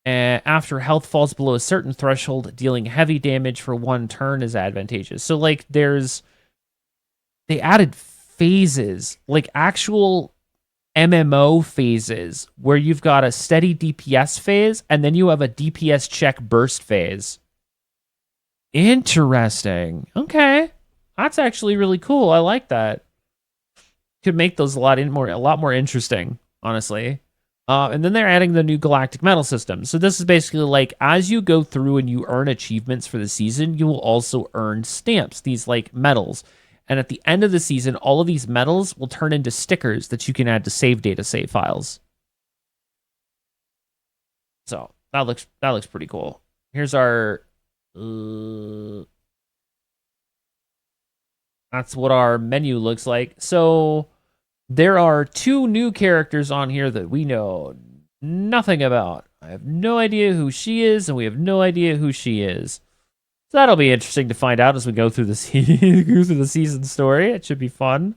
After health falls below a certain threshold, dealing heavy damage for 1 turn is advantageous. So, like, they added phases, like actual MMO phases, where you've got a steady DPS phase, and then you have a DPS check burst phase. Interesting. Okay. That's actually really cool. I like that. Could make those a lot more interesting, honestly. And then they're adding the new Galactic Medal system. So this is basically like, as you go through and you earn achievements for the season, you will also earn stamps, these like medals. And at the end of the season, all of these medals will turn into stickers that you can add to save files. So that looks pretty cool. Here's our that's what our menu looks like. So there are 2 new characters on here that we know nothing about. I have no idea who she is, and we have no idea who she is. So that'll be interesting to find out as we go through the season story. It should be fun.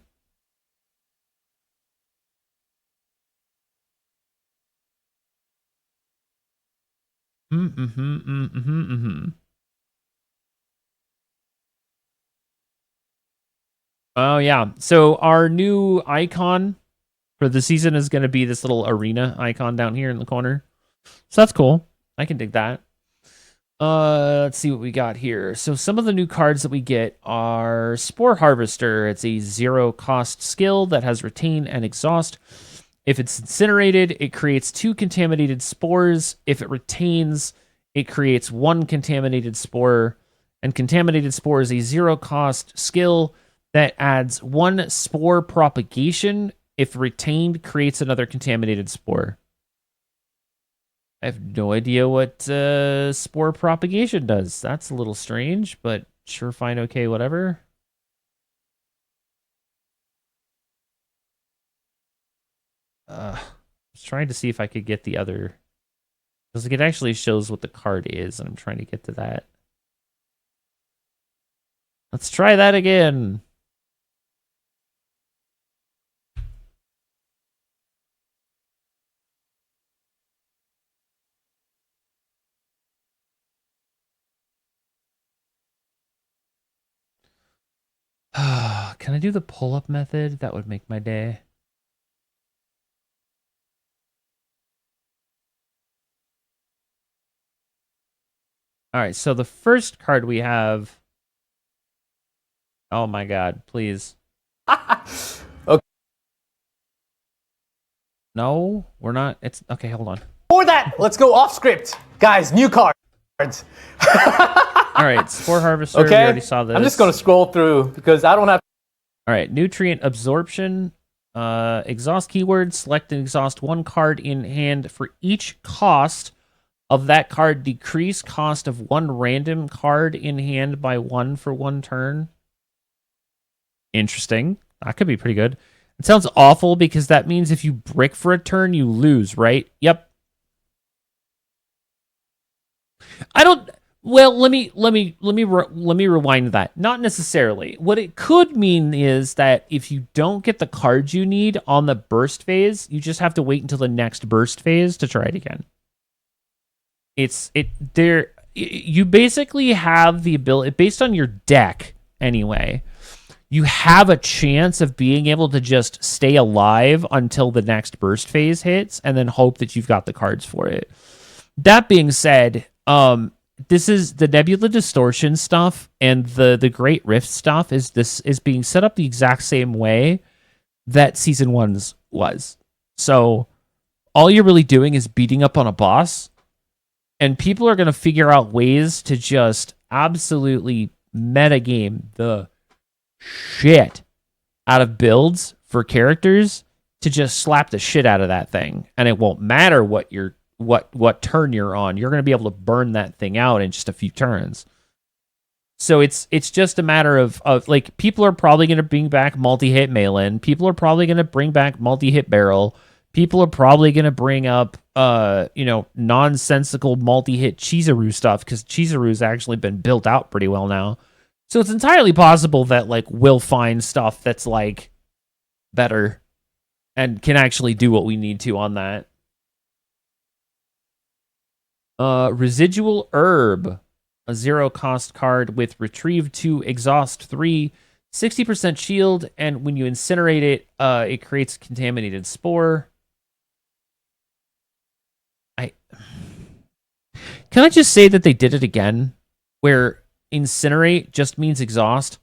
Oh, yeah. So our new icon for the season is going to be this little arena icon down here in the corner. So that's cool. I can dig that. Let's see what we got here. So some of the new cards that we get are Spore Harvester. It's a 0-cost skill that has Retain and Exhaust. If it's incinerated, it creates 2 contaminated spores. If it retains, it creates 1 contaminated spore. And Contaminated Spore is a 0-cost skill that adds 1 spore propagation. If retained, creates another contaminated spore. I have no idea what spore propagation does. That's a little strange, but sure, fine, okay, whatever. I was trying to see if I could get the other, because it actually shows what the card is, and I'm trying to get to that. Let's try that again. can I do the pull-up method? That would make my day. All right, so the first card we have. Oh my god, please. Okay. No, we're not. It's okay, hold on. For that, let's go off script. Guys, new cards. All right, Spore Harvester, we Okay? already saw this. I'm just going to scroll through because I don't have. All right, Nutrient Absorption. Exhaust keyword. Select and exhaust one card in hand for each cost of that card. Decrease cost of one random card in hand by 1 for 1 turn. Interesting. That could be pretty good. It sounds awful because that means if you brick for a turn, you lose, right? Yep. I don't. Well, let me rewind that. Not necessarily. What it could mean is that if you don't get the cards you need on the burst phase, you just have to wait until the next burst phase to try it again. You basically have the ability, based on your deck anyway, you have a chance of being able to just stay alive until the next burst phase hits and then hope that you've got the cards for it. That being said, this is the Nebula Distortion stuff and the Great Rift stuff is being set up the exact same way that Season 1's was. So all you're really doing is beating up on a boss, and people are going to figure out ways to just absolutely metagame the shit out of builds for characters to just slap the shit out of that thing, and it won't matter what turn you're on. You're going to be able to burn that thing out in just a few turns. So it's just a matter of like, people are probably going to bring back multi-hit Malin. People are probably going to bring back multi-hit Barrel. People are probably going to bring up nonsensical multi-hit Chizuru stuff because Chizuru's actually been built out pretty well now. So it's entirely possible that like we'll find stuff that's like better and can actually do what we need to on that. Residual Herb, a 0-cost card with Retrieve 2, Exhaust 3, 60% shield, and when you incinerate it, it creates Contaminated Spore. Can I just say that they did it again, where incinerate just means exhaust?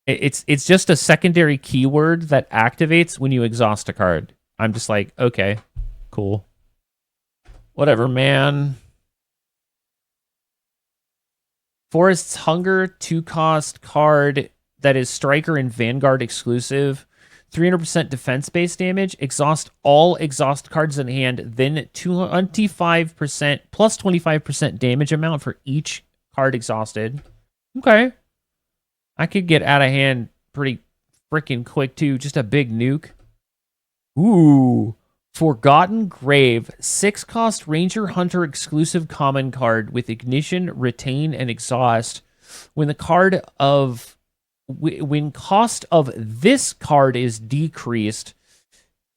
It's just a secondary keyword that activates when you exhaust a card. I'm just like, okay, cool. Whatever, man. Forest's Hunger, 2-cost card that is Striker and Vanguard exclusive. 300% defense base damage. Exhaust all exhaust cards in hand, then 25% plus 25% damage amount for each card exhausted. Okay. I could get out of hand pretty freaking quick, too. Just a big nuke. Ooh. Forgotten Grave. 6-cost Ranger Hunter exclusive common card with Ignition, Retain, and Exhaust. When cost of this card is decreased,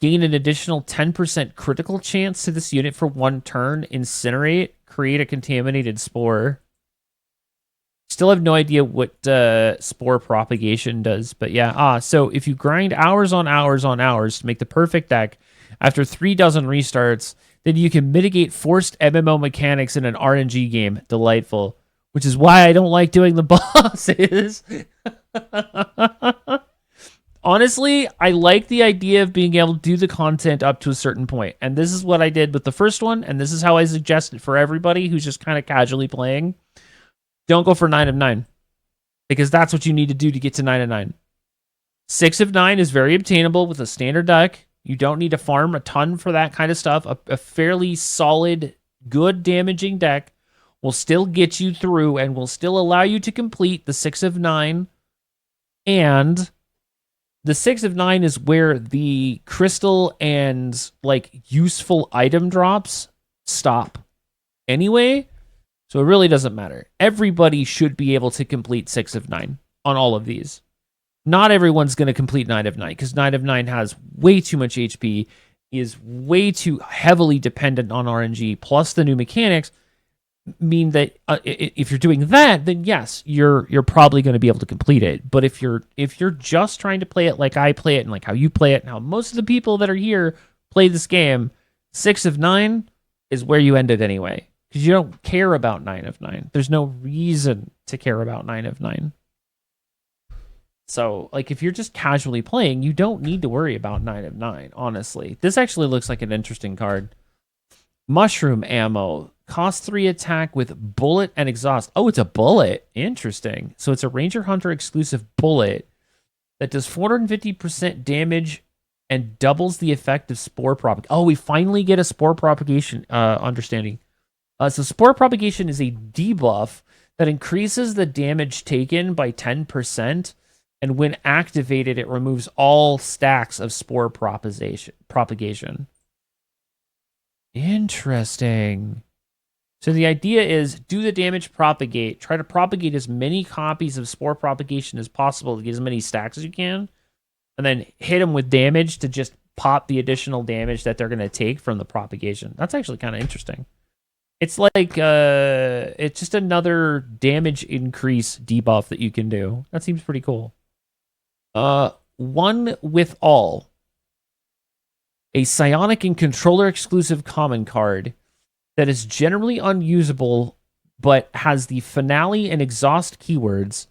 gain an additional 10% critical chance to this unit for 1 turn. Incinerate. Create a Contaminated Spore. Still have no idea what spore propagation does, but yeah. So if you grind hours on hours on hours to make the perfect deck after 3 dozen restarts, then you can mitigate forced MMO mechanics in an RNG game. Delightful. Which is why I don't like doing the bosses. Honestly, I like the idea of being able to do the content up to a certain point. And this is what I did with the first one, and this is how I suggest it for everybody who's just kind of casually playing. Don't go for 9 of 9, because that's what you need to do to get to 9 of 9. 6 of 9 is very obtainable with a standard deck. You don't need to farm a ton for that kind of stuff. A fairly solid, good damaging deck will still get you through and will still allow you to complete the 6 of 9. And the 6 of 9 is where the crystal and like useful item drops stop anyway. So it really doesn't matter. Everybody should be able to complete 6 of 9 on all of these. Not everyone's going to complete 9 of 9 because 9 of 9 has way too much HP, is way too heavily dependent on RNG, plus the new mechanics. mean that if you're doing that, then yes, you're probably going to be able to complete it. But if you're just trying to play it like I play it and like how you play it and how most of the people that are here play this game, 6 of 9 is where you end it anyway, because you don't care about 9 of 9. There's no reason to care about 9 of 9. So, like, if you're just casually playing, you don't need to worry about 9 of 9, honestly. This actually looks like an interesting card. Mushroom ammo. Cost 3 attack with bullet and exhaust. Oh, it's a bullet. Interesting. So it's a Ranger Hunter exclusive bullet that does 450% damage and doubles the effect of spore propagation. Oh, we finally get a spore propagation understanding. So spore propagation is a debuff that increases the damage taken by 10%. And when activated, it removes all stacks of spore propagation. Interesting. So the idea is do the damage propagate. Try to propagate as many copies of spore propagation as possible to get as many stacks as you can. And then hit them with damage to just pop the additional damage that they're going to take from the propagation. That's actually kind of interesting. It's like, it's just another damage increase debuff that you can do. That seems pretty cool. One with all. A psionic and controller exclusive common card that is generally unusable but has the finale and exhaust keywords.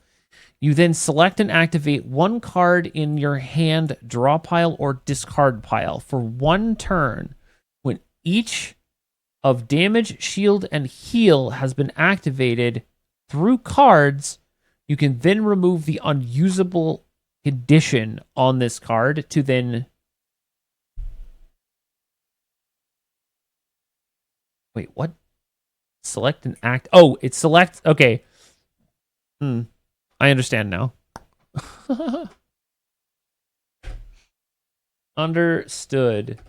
You then select and activate one card in your hand draw pile or discard pile for 1 turn. When each of damage, shield, and heal has been activated through cards, you can then remove the unusable condition on this card to then... Wait, what? Select and act. Oh, it selects. Okay. I understand now. Understood.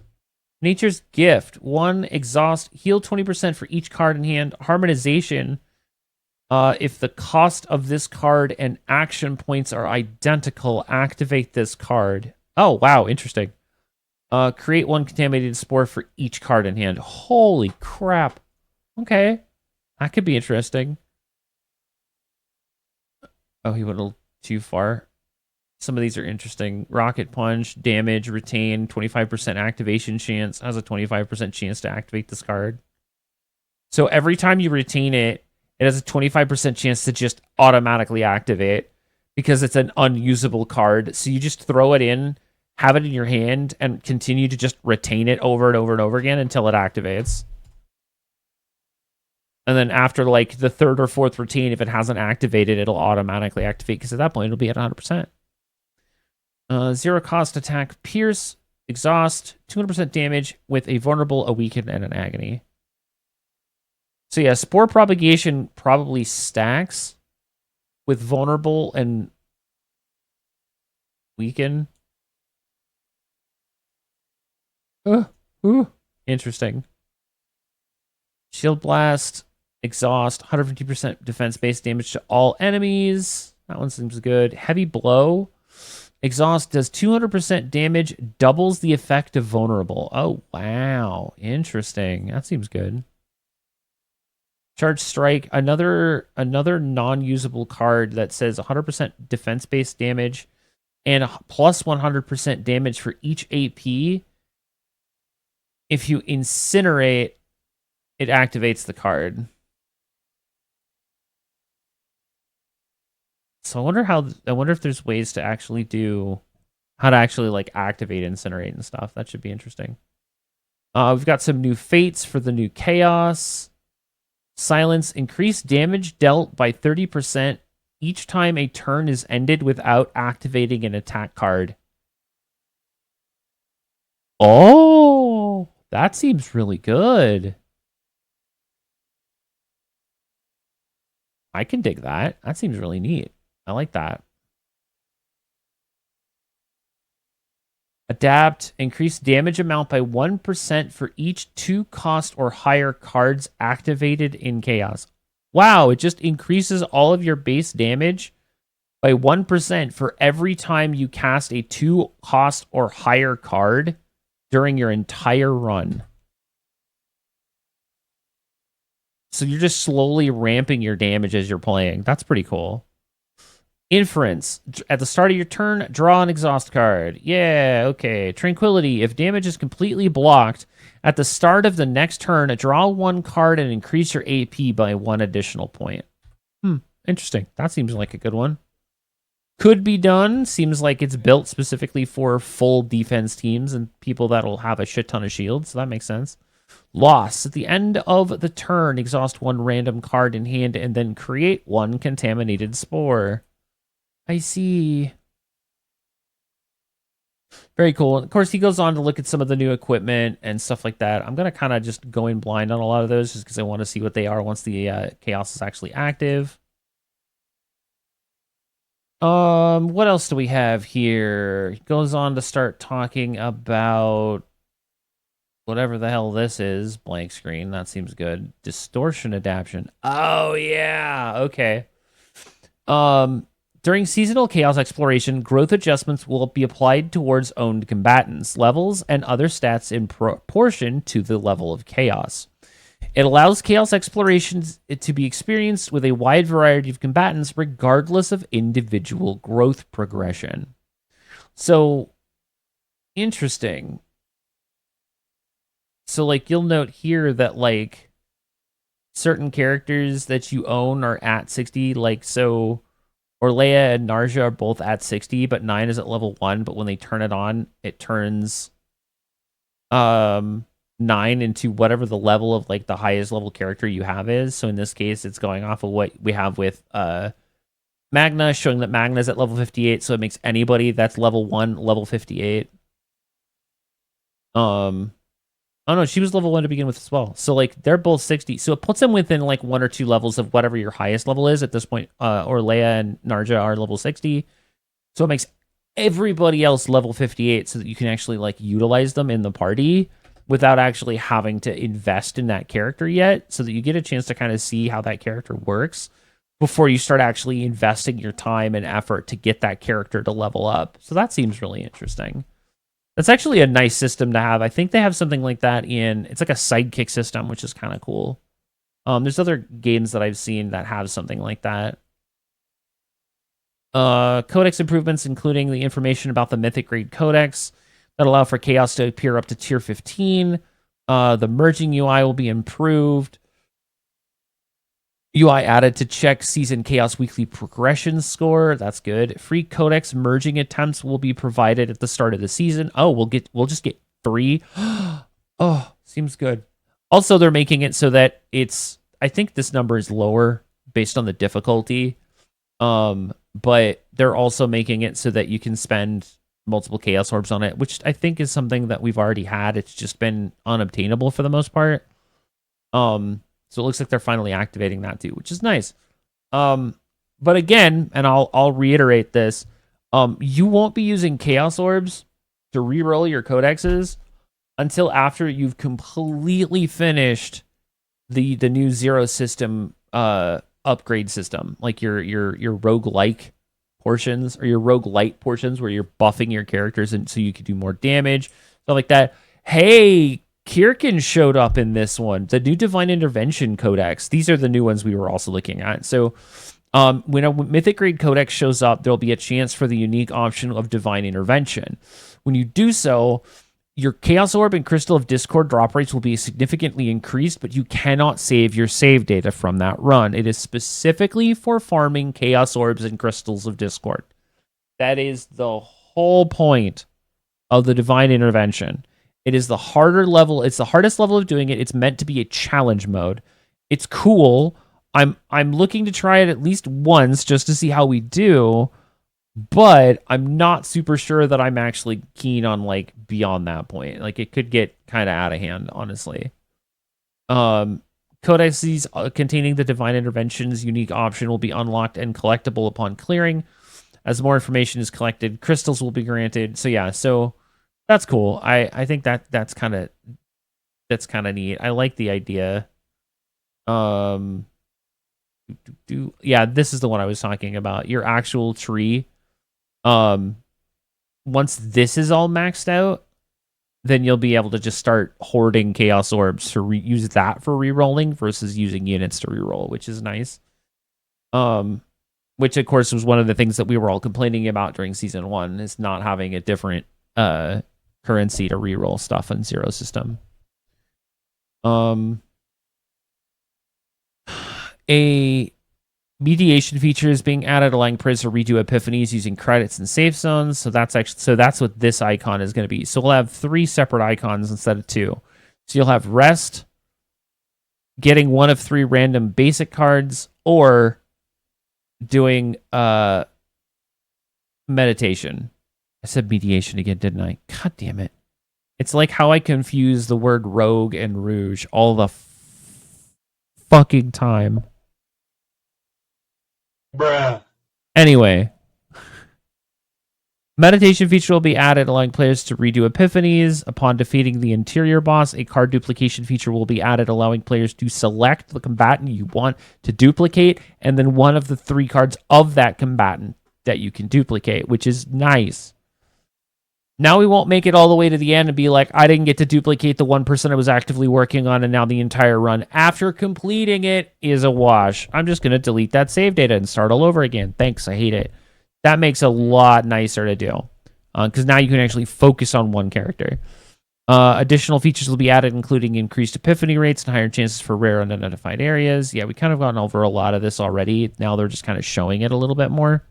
Nature's Gift. 1 exhaust. Heal 20% for each card in hand. Harmonization. If the cost of this card and action points are identical, activate this card. Oh, wow. Interesting. Create 1 contaminated spore for each card in hand. Holy crap. Okay. That could be interesting. Oh, he went a little too far. Some of these are interesting. Rocket Punch, damage, retain, 25% activation chance. Has a 25% chance to activate this card. So every time you retain it, it has a 25% chance to just automatically activate because it's an unusable card. So you just throw it in, have it in your hand, and continue to just retain it over and over and over again until it activates. And then after like the 3rd or 4th retain, if it hasn't activated, it'll automatically activate because at that point it'll be at 100%. 0 cost attack, pierce, exhaust, 200% damage with a vulnerable, a weaken, and an agony. So yeah, spore propagation probably stacks with vulnerable and weaken. Interesting. Shield blast, exhaust, 150% defense-based damage to all enemies. That one seems good. Heavy blow. Exhaust does 200% damage, doubles the effect of vulnerable. Oh, wow. Interesting. That seems good. Charge Strike, another non-usable card that says 100% defense-based damage and plus 100% damage for each AP. If you incinerate, it activates the card. So I wonder if there's ways to actually how to actually like activate incinerate and stuff. That should be interesting. We've got some new fates for the new chaos. Silence, increased damage dealt by 30% each time a turn is ended without activating an attack card. Oh, that seems really good. I can dig that. That seems really neat. I like that. Adapt, increase damage amount by 1% for each 2 cost or higher cards activated in Chaos. Wow, it just increases all of your base damage by 1% for every time you cast a 2 cost or higher card during your entire run. So you're just slowly ramping your damage as you're playing. That's pretty cool. Inference. At the start of your turn, draw an exhaust card. Yeah, okay. Tranquility. If damage is completely blocked, at the start of the next turn, draw one card and increase your AP by 1 additional point. Interesting. That seems like a good one. Could be done. Seems like it's built specifically for full defense teams and people that'll have a shit ton of shields, so that makes sense. Loss. At the end of the turn, exhaust one random card in hand and then create one contaminated spore. I see. Very cool. And of course, he goes on to look at some of the new equipment and stuff like that. I'm going to kind of just go in blind on a lot of those just because I want to see what they are once the chaos is actually active. What else do we have here? He goes on to start talking about whatever the hell this is. Blank screen. That seems good. Distortion adaptation. Oh, yeah. Okay. During seasonal chaos exploration, growth adjustments will be applied towards owned combatants, levels, and other stats in proportion to the level of chaos. It allows chaos explorations to be experienced with a wide variety of combatants, regardless of individual growth progression. So, interesting. So, like, you'll note here that, like, certain characters that you own are at 60, like, so Orlea and Narja are both at 60, but 9 is at level 1, but when they turn it on, it turns 9 into whatever the level of like the highest level character you have is. So in this case, it's going off of what we have with Magna, showing that Magna is at level 58, so it makes anybody that's level 1 level 58. Oh no, she was level 1 to begin with as well. So like they're both 60. So it puts them within like 1 or 2 levels of whatever your highest level is at this point. Orlea and Narja are level 60. So it makes everybody else level 58 so that you can actually like utilize them in the party without actually having to invest in that character yet, so that you get a chance to kind of see how that character works before you start actually investing your time and effort to get that character to level up. So that seems really interesting. That's actually a nice system to have. I think they have something like that it's like a sidekick system, which is kind of cool. There's other games that I've seen that have something like that. Codex improvements, including the information about the Mythic Grade Codex that allow for chaos to appear up to tier 15. The merging UI will be improved. UI added to check season chaos weekly progression score. That's good. Free codex merging attempts will be provided at the start of the season. Oh, we'll just get 3. Oh, seems good. Also, they're making it so that I think this number is lower based on the difficulty. But they're also making it so that you can spend multiple chaos orbs on it, which I think is something that we've already had. It's just been unobtainable for the most part. So it looks like they're finally activating that too, which is nice. But again, and I'll reiterate this, you won't be using chaos orbs to reroll your codexes until after you've completely finished the new zero system upgrade system, like your roguelike portions or your roguelite portions where you're buffing your characters and so you can do more damage, stuff like that. Hey, Kirkin showed up in this one, the new Divine Intervention Codex. These are the new ones we were also looking at. So when a Mythic Grade Codex shows up, there'll be a chance for the unique option of Divine Intervention. When you do so, your Chaos Orb and Crystal of Discord drop rates will be significantly increased, but you cannot save your save data from that run. It is specifically for farming Chaos Orbs and Crystals of Discord. That is the whole point of the Divine Intervention. It is the harder level. It's the hardest level of doing it. It's meant to be a challenge mode. It's cool. I'm looking to try it at least once just to see how we do, but I'm not super sure that I'm actually keen on like beyond that point. Like it could get kind of out of hand, honestly. Codices containing the Divine Intervention's unique option will be unlocked and collectible upon clearing. As more information is collected, crystals will be granted. So yeah, so that's cool. I think that's kind of neat. I like the idea. Yeah, this is the one I was talking about. Your actual tree. Once this is all maxed out, then you'll be able to just start hoarding Chaos Orbs to use that for rerolling versus using units to reroll, which is nice. Which of course was one of the things that we were all complaining about during season 1, is not having a different currency to reroll stuff in Zero system. A mediation feature is being added, allowing players to redo epiphanies using credits and safe zones. So that's what this icon is going to be. So we'll have 3 separate icons instead of 2. So you'll have rest, getting 1 of 3 random basic cards, or doing meditation. I said mediation again, didn't I? God damn it. It's like how I confuse the word rogue and rouge all the fucking time. Bruh. Anyway. Meditation feature will be added, allowing players to redo epiphanies. Upon defeating the interior boss, a card duplication feature will be added, allowing players to select the combatant you want to duplicate, and then 1 of the 3 cards of that combatant that you can duplicate, which is nice. Now we won't make it all the way to the end and be like, I didn't get to duplicate the 1% I was actively working on, and now the entire run after completing it is a wash. I'm just going to delete that save data and start all over again. Thanks, I hate it. That makes a lot nicer to do, because now you can actually focus on one character. Additional features will be added, including increased epiphany rates and higher chances for rare unidentified areas. Yeah, we kind of gone over a lot of this already. Now they're just kind of showing it a little bit more.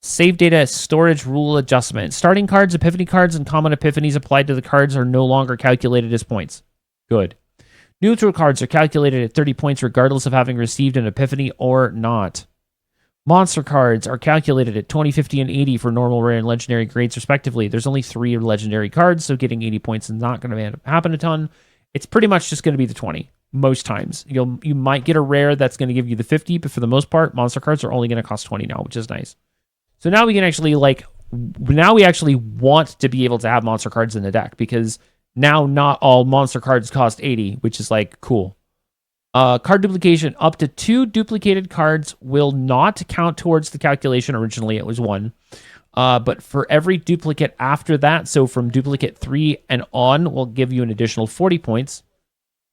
Save data storage rule adjustment. Starting cards, epiphany cards, and common epiphanies applied to the cards are no longer calculated as points. Good. Neutral cards are calculated at 30 points regardless of having received an epiphany or not. Monster cards are calculated at 20, 50, and 80 for normal, rare, and legendary grades respectively. There's only 3 legendary cards, so getting 80 points is not going to happen a ton. It's pretty much just going to be the 20 most times. You might get a rare that's going to give you the 50, but for the most part, monster cards are only going to cost 20 now, which is nice. So now we can actually now we actually want to be able to have monster cards in the deck, because now not all monster cards cost 80, which is like cool. Card duplication. Up to 2 duplicated cards will not count towards the calculation. Originally it was 1. But for every duplicate after that, so from duplicate 3 and on, will give you an additional 40 points.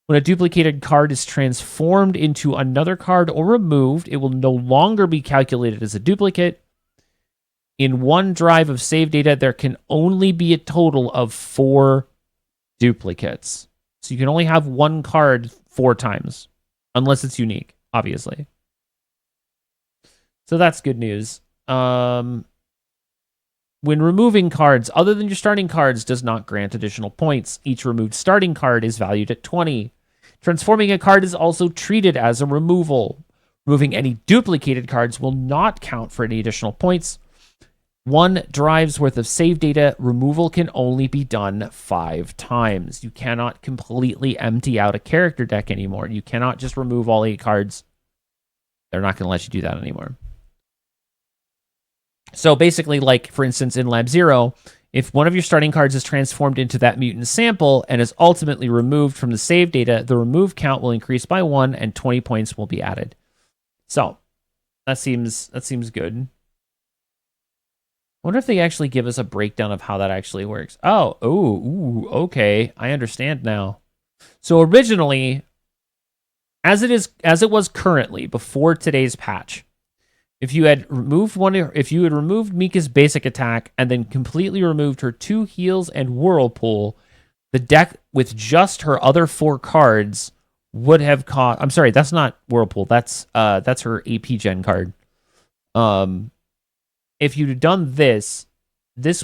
When a duplicated card is transformed into another card or removed, it will no longer be calculated as a duplicate. In one drive of save data, there can only be a total of 4 duplicates. So you can only have 1 card 4 times, unless it's unique, obviously. So that's good news. When removing cards, other than your starting cards, does not grant additional points. Each removed starting card is valued at 20. Transforming a card is also treated as a removal. Removing any duplicated cards will not count for any additional points. 1 drive's worth of save data removal can only be done 5 times. You cannot completely empty out a character deck anymore. You cannot just remove all 8 cards. They're not going to let you do that anymore. So basically, like, for instance, in Lab Zero, if one of your starting cards is transformed into that mutant sample and is ultimately removed from the save data, the remove count will increase by 1 and 20 points will be added. So that seems good. I wonder if they actually give us a breakdown of how that actually works. Okay, I understand now. So originally, as it was currently before today's patch, if you had removed Mika's basic attack and then completely removed her 2 heals and Whirlpool, the deck with just her other 4 cards would have cost. I'm sorry, that's not Whirlpool. That's her AP Gen card. If you'd done this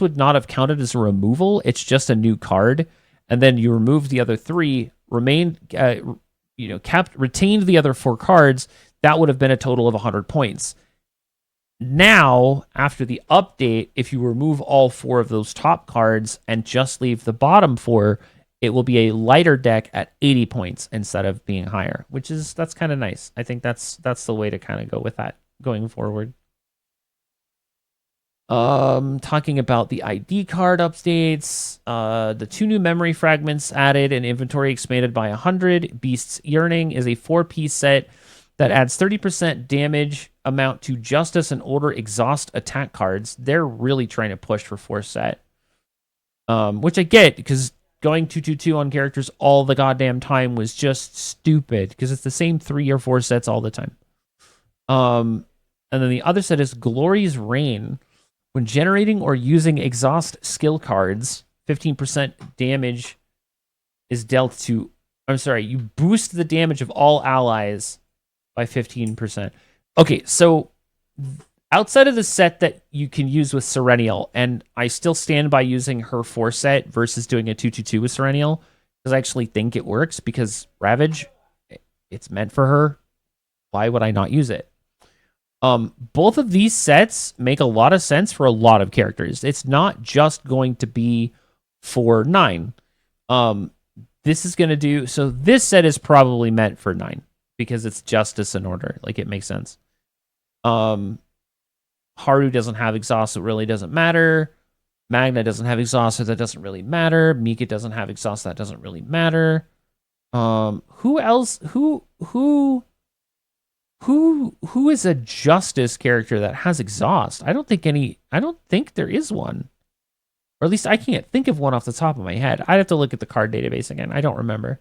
would not have counted as a removal. It's just a new card, and then you removed the other 3, retained the other 4 cards. That would have been a total of 100 points. Now, after the update, if you remove all 4 of those top cards and just leave the bottom 4, it will be a lighter deck at 80 points instead of being higher, that's kind of nice. I think that's the way to kind of go with that going forward. Talking about the ID card updates, the 2 new memory fragments added and inventory expanded by 100. Beast's Yearning is a 4-piece set that adds 30% damage amount to Justice and Order exhaust attack cards. They're really trying to push for force set. Which I get, because going 2/2/2 on characters all the goddamn time was just stupid, because it's the same 3 or 4 sets all the time. And then the other set is Glory's Reign. When generating or using exhaust skill cards, 15% damage is dealt to... I'm sorry, you boost the damage of all allies by 15%. Okay, so outside of the set that you can use with Serenial, and I still stand by using her 4 set versus doing a 2/2/2 with Serenial, because I actually think it works, because Ravage, it's meant for her. Why would I not use it? Both of these sets make a lot of sense for a lot of characters. It's not just going to be for 9. This is going to do... So this set is probably meant for 9, because it's Justice and Order. Like, it makes sense. Haru doesn't have exhaust, so it really doesn't matter. Magna doesn't have exhaust, so that doesn't really matter. Mika doesn't have exhaust, that doesn't really matter. Who else? Who is a Justice character that has exhaust? I don't think there is one. Or at least I can't think of one off the top of my head. I'd have to look at the card database again. I don't remember.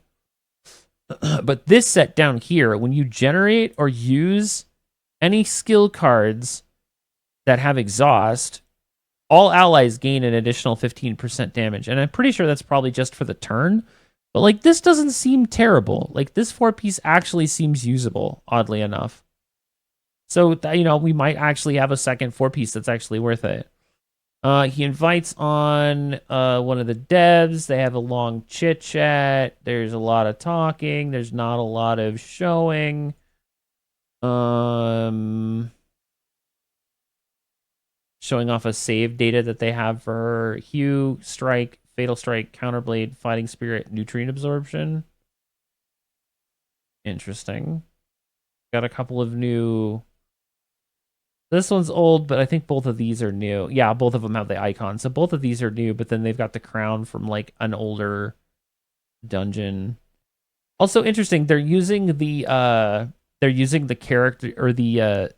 But this set down here, when you generate or use any skill cards that have exhaust, all allies gain an additional 15% damage. And I'm pretty sure that's probably just for the turn. But like, this doesn't seem terrible. Like, this 4-piece actually seems usable, oddly enough. So, we might actually have a second 4-piece that's actually worth it. He invites on one of the devs. They have a long chit chat. There's a lot of talking. There's not a lot of showing. Showing off a save data that they have for Hue, Strike, Fatal Strike, Counterblade, Fighting Spirit, Nutrient Absorption. Interesting. Got a couple of new... This one's old, but I think both of these are new. Yeah, both of them have the icon. So both of these are new, but then they've got the crown from like an older dungeon. Also interesting, they're using the character or the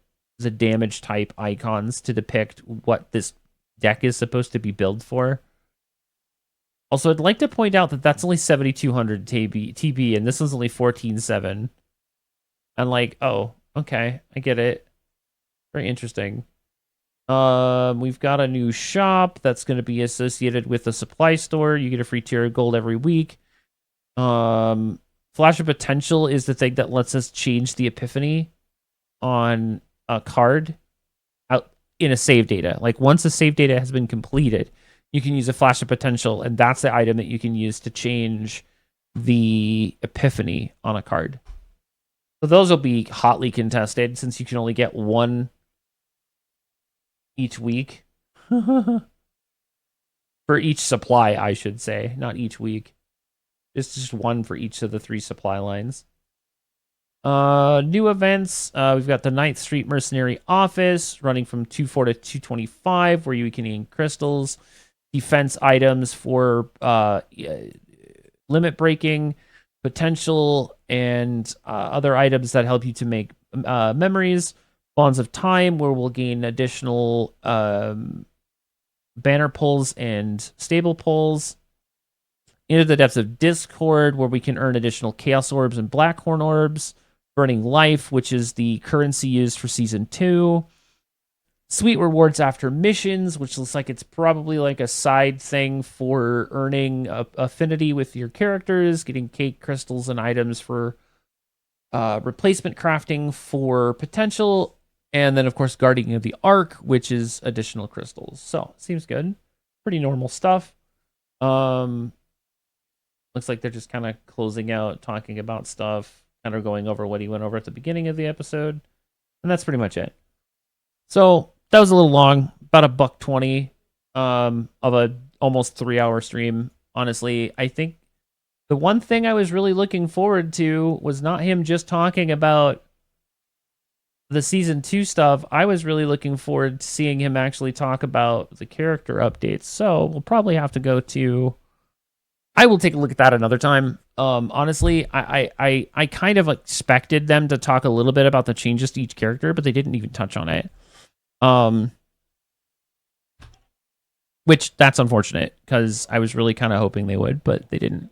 damage type icons to depict what this deck is supposed to be built for. Also, I'd like to point out that that's only 7,200 TB, and this one's only 14,700. And like, oh, okay, I get it. Very interesting. We've got a new shop that's going to be associated with the supply store. You get a free tier of gold every week. Flash of Potential is the thing that lets us change the epiphany on a card out in a save data. Like, once a save data has been completed, you can use a Flash of Potential, and that's the item that you can use to change the epiphany on a card. So those will be hotly contested, since you can only get one each week. For each supply, I should say, not each week. It's just one for each of the 3 supply lines. New events. We've got the 9th Street Mercenary Office running from 2/4 to 2/25, where you can gain crystals, defense items for limit breaking, potential, and other items that help you to make memories. Bonds of Time, where we'll gain additional banner pulls and stable pulls. Into the Depths of Discord, where we can earn additional Chaos Orbs and Blackhorn Orbs. Burning Life, which is the currency used for Season 2. Sweet Rewards after missions, which looks like it's probably like a side thing for earning affinity with your characters, getting cake, crystals, and items for replacement crafting for potential. And then, of course, Guardian of the Ark, which is additional crystals. So, seems good. Pretty normal stuff. Looks like they're just kind of closing out, talking about stuff, kind of going over what he went over at the beginning of the episode. And that's pretty much it. So, that was a little long, about $1.20 of a almost 3-hour stream. Honestly, I think the one thing I was really looking forward to was not him just talking about the Season 2 stuff. I was really looking forward to seeing him actually talk about the character updates. So we'll probably have to go to... I will take a look at that another time. Honestly, I kind of expected them to talk a little bit about the changes to each character, but they didn't even touch on it. Which that's unfortunate because I was really kind of hoping they would, but they didn't.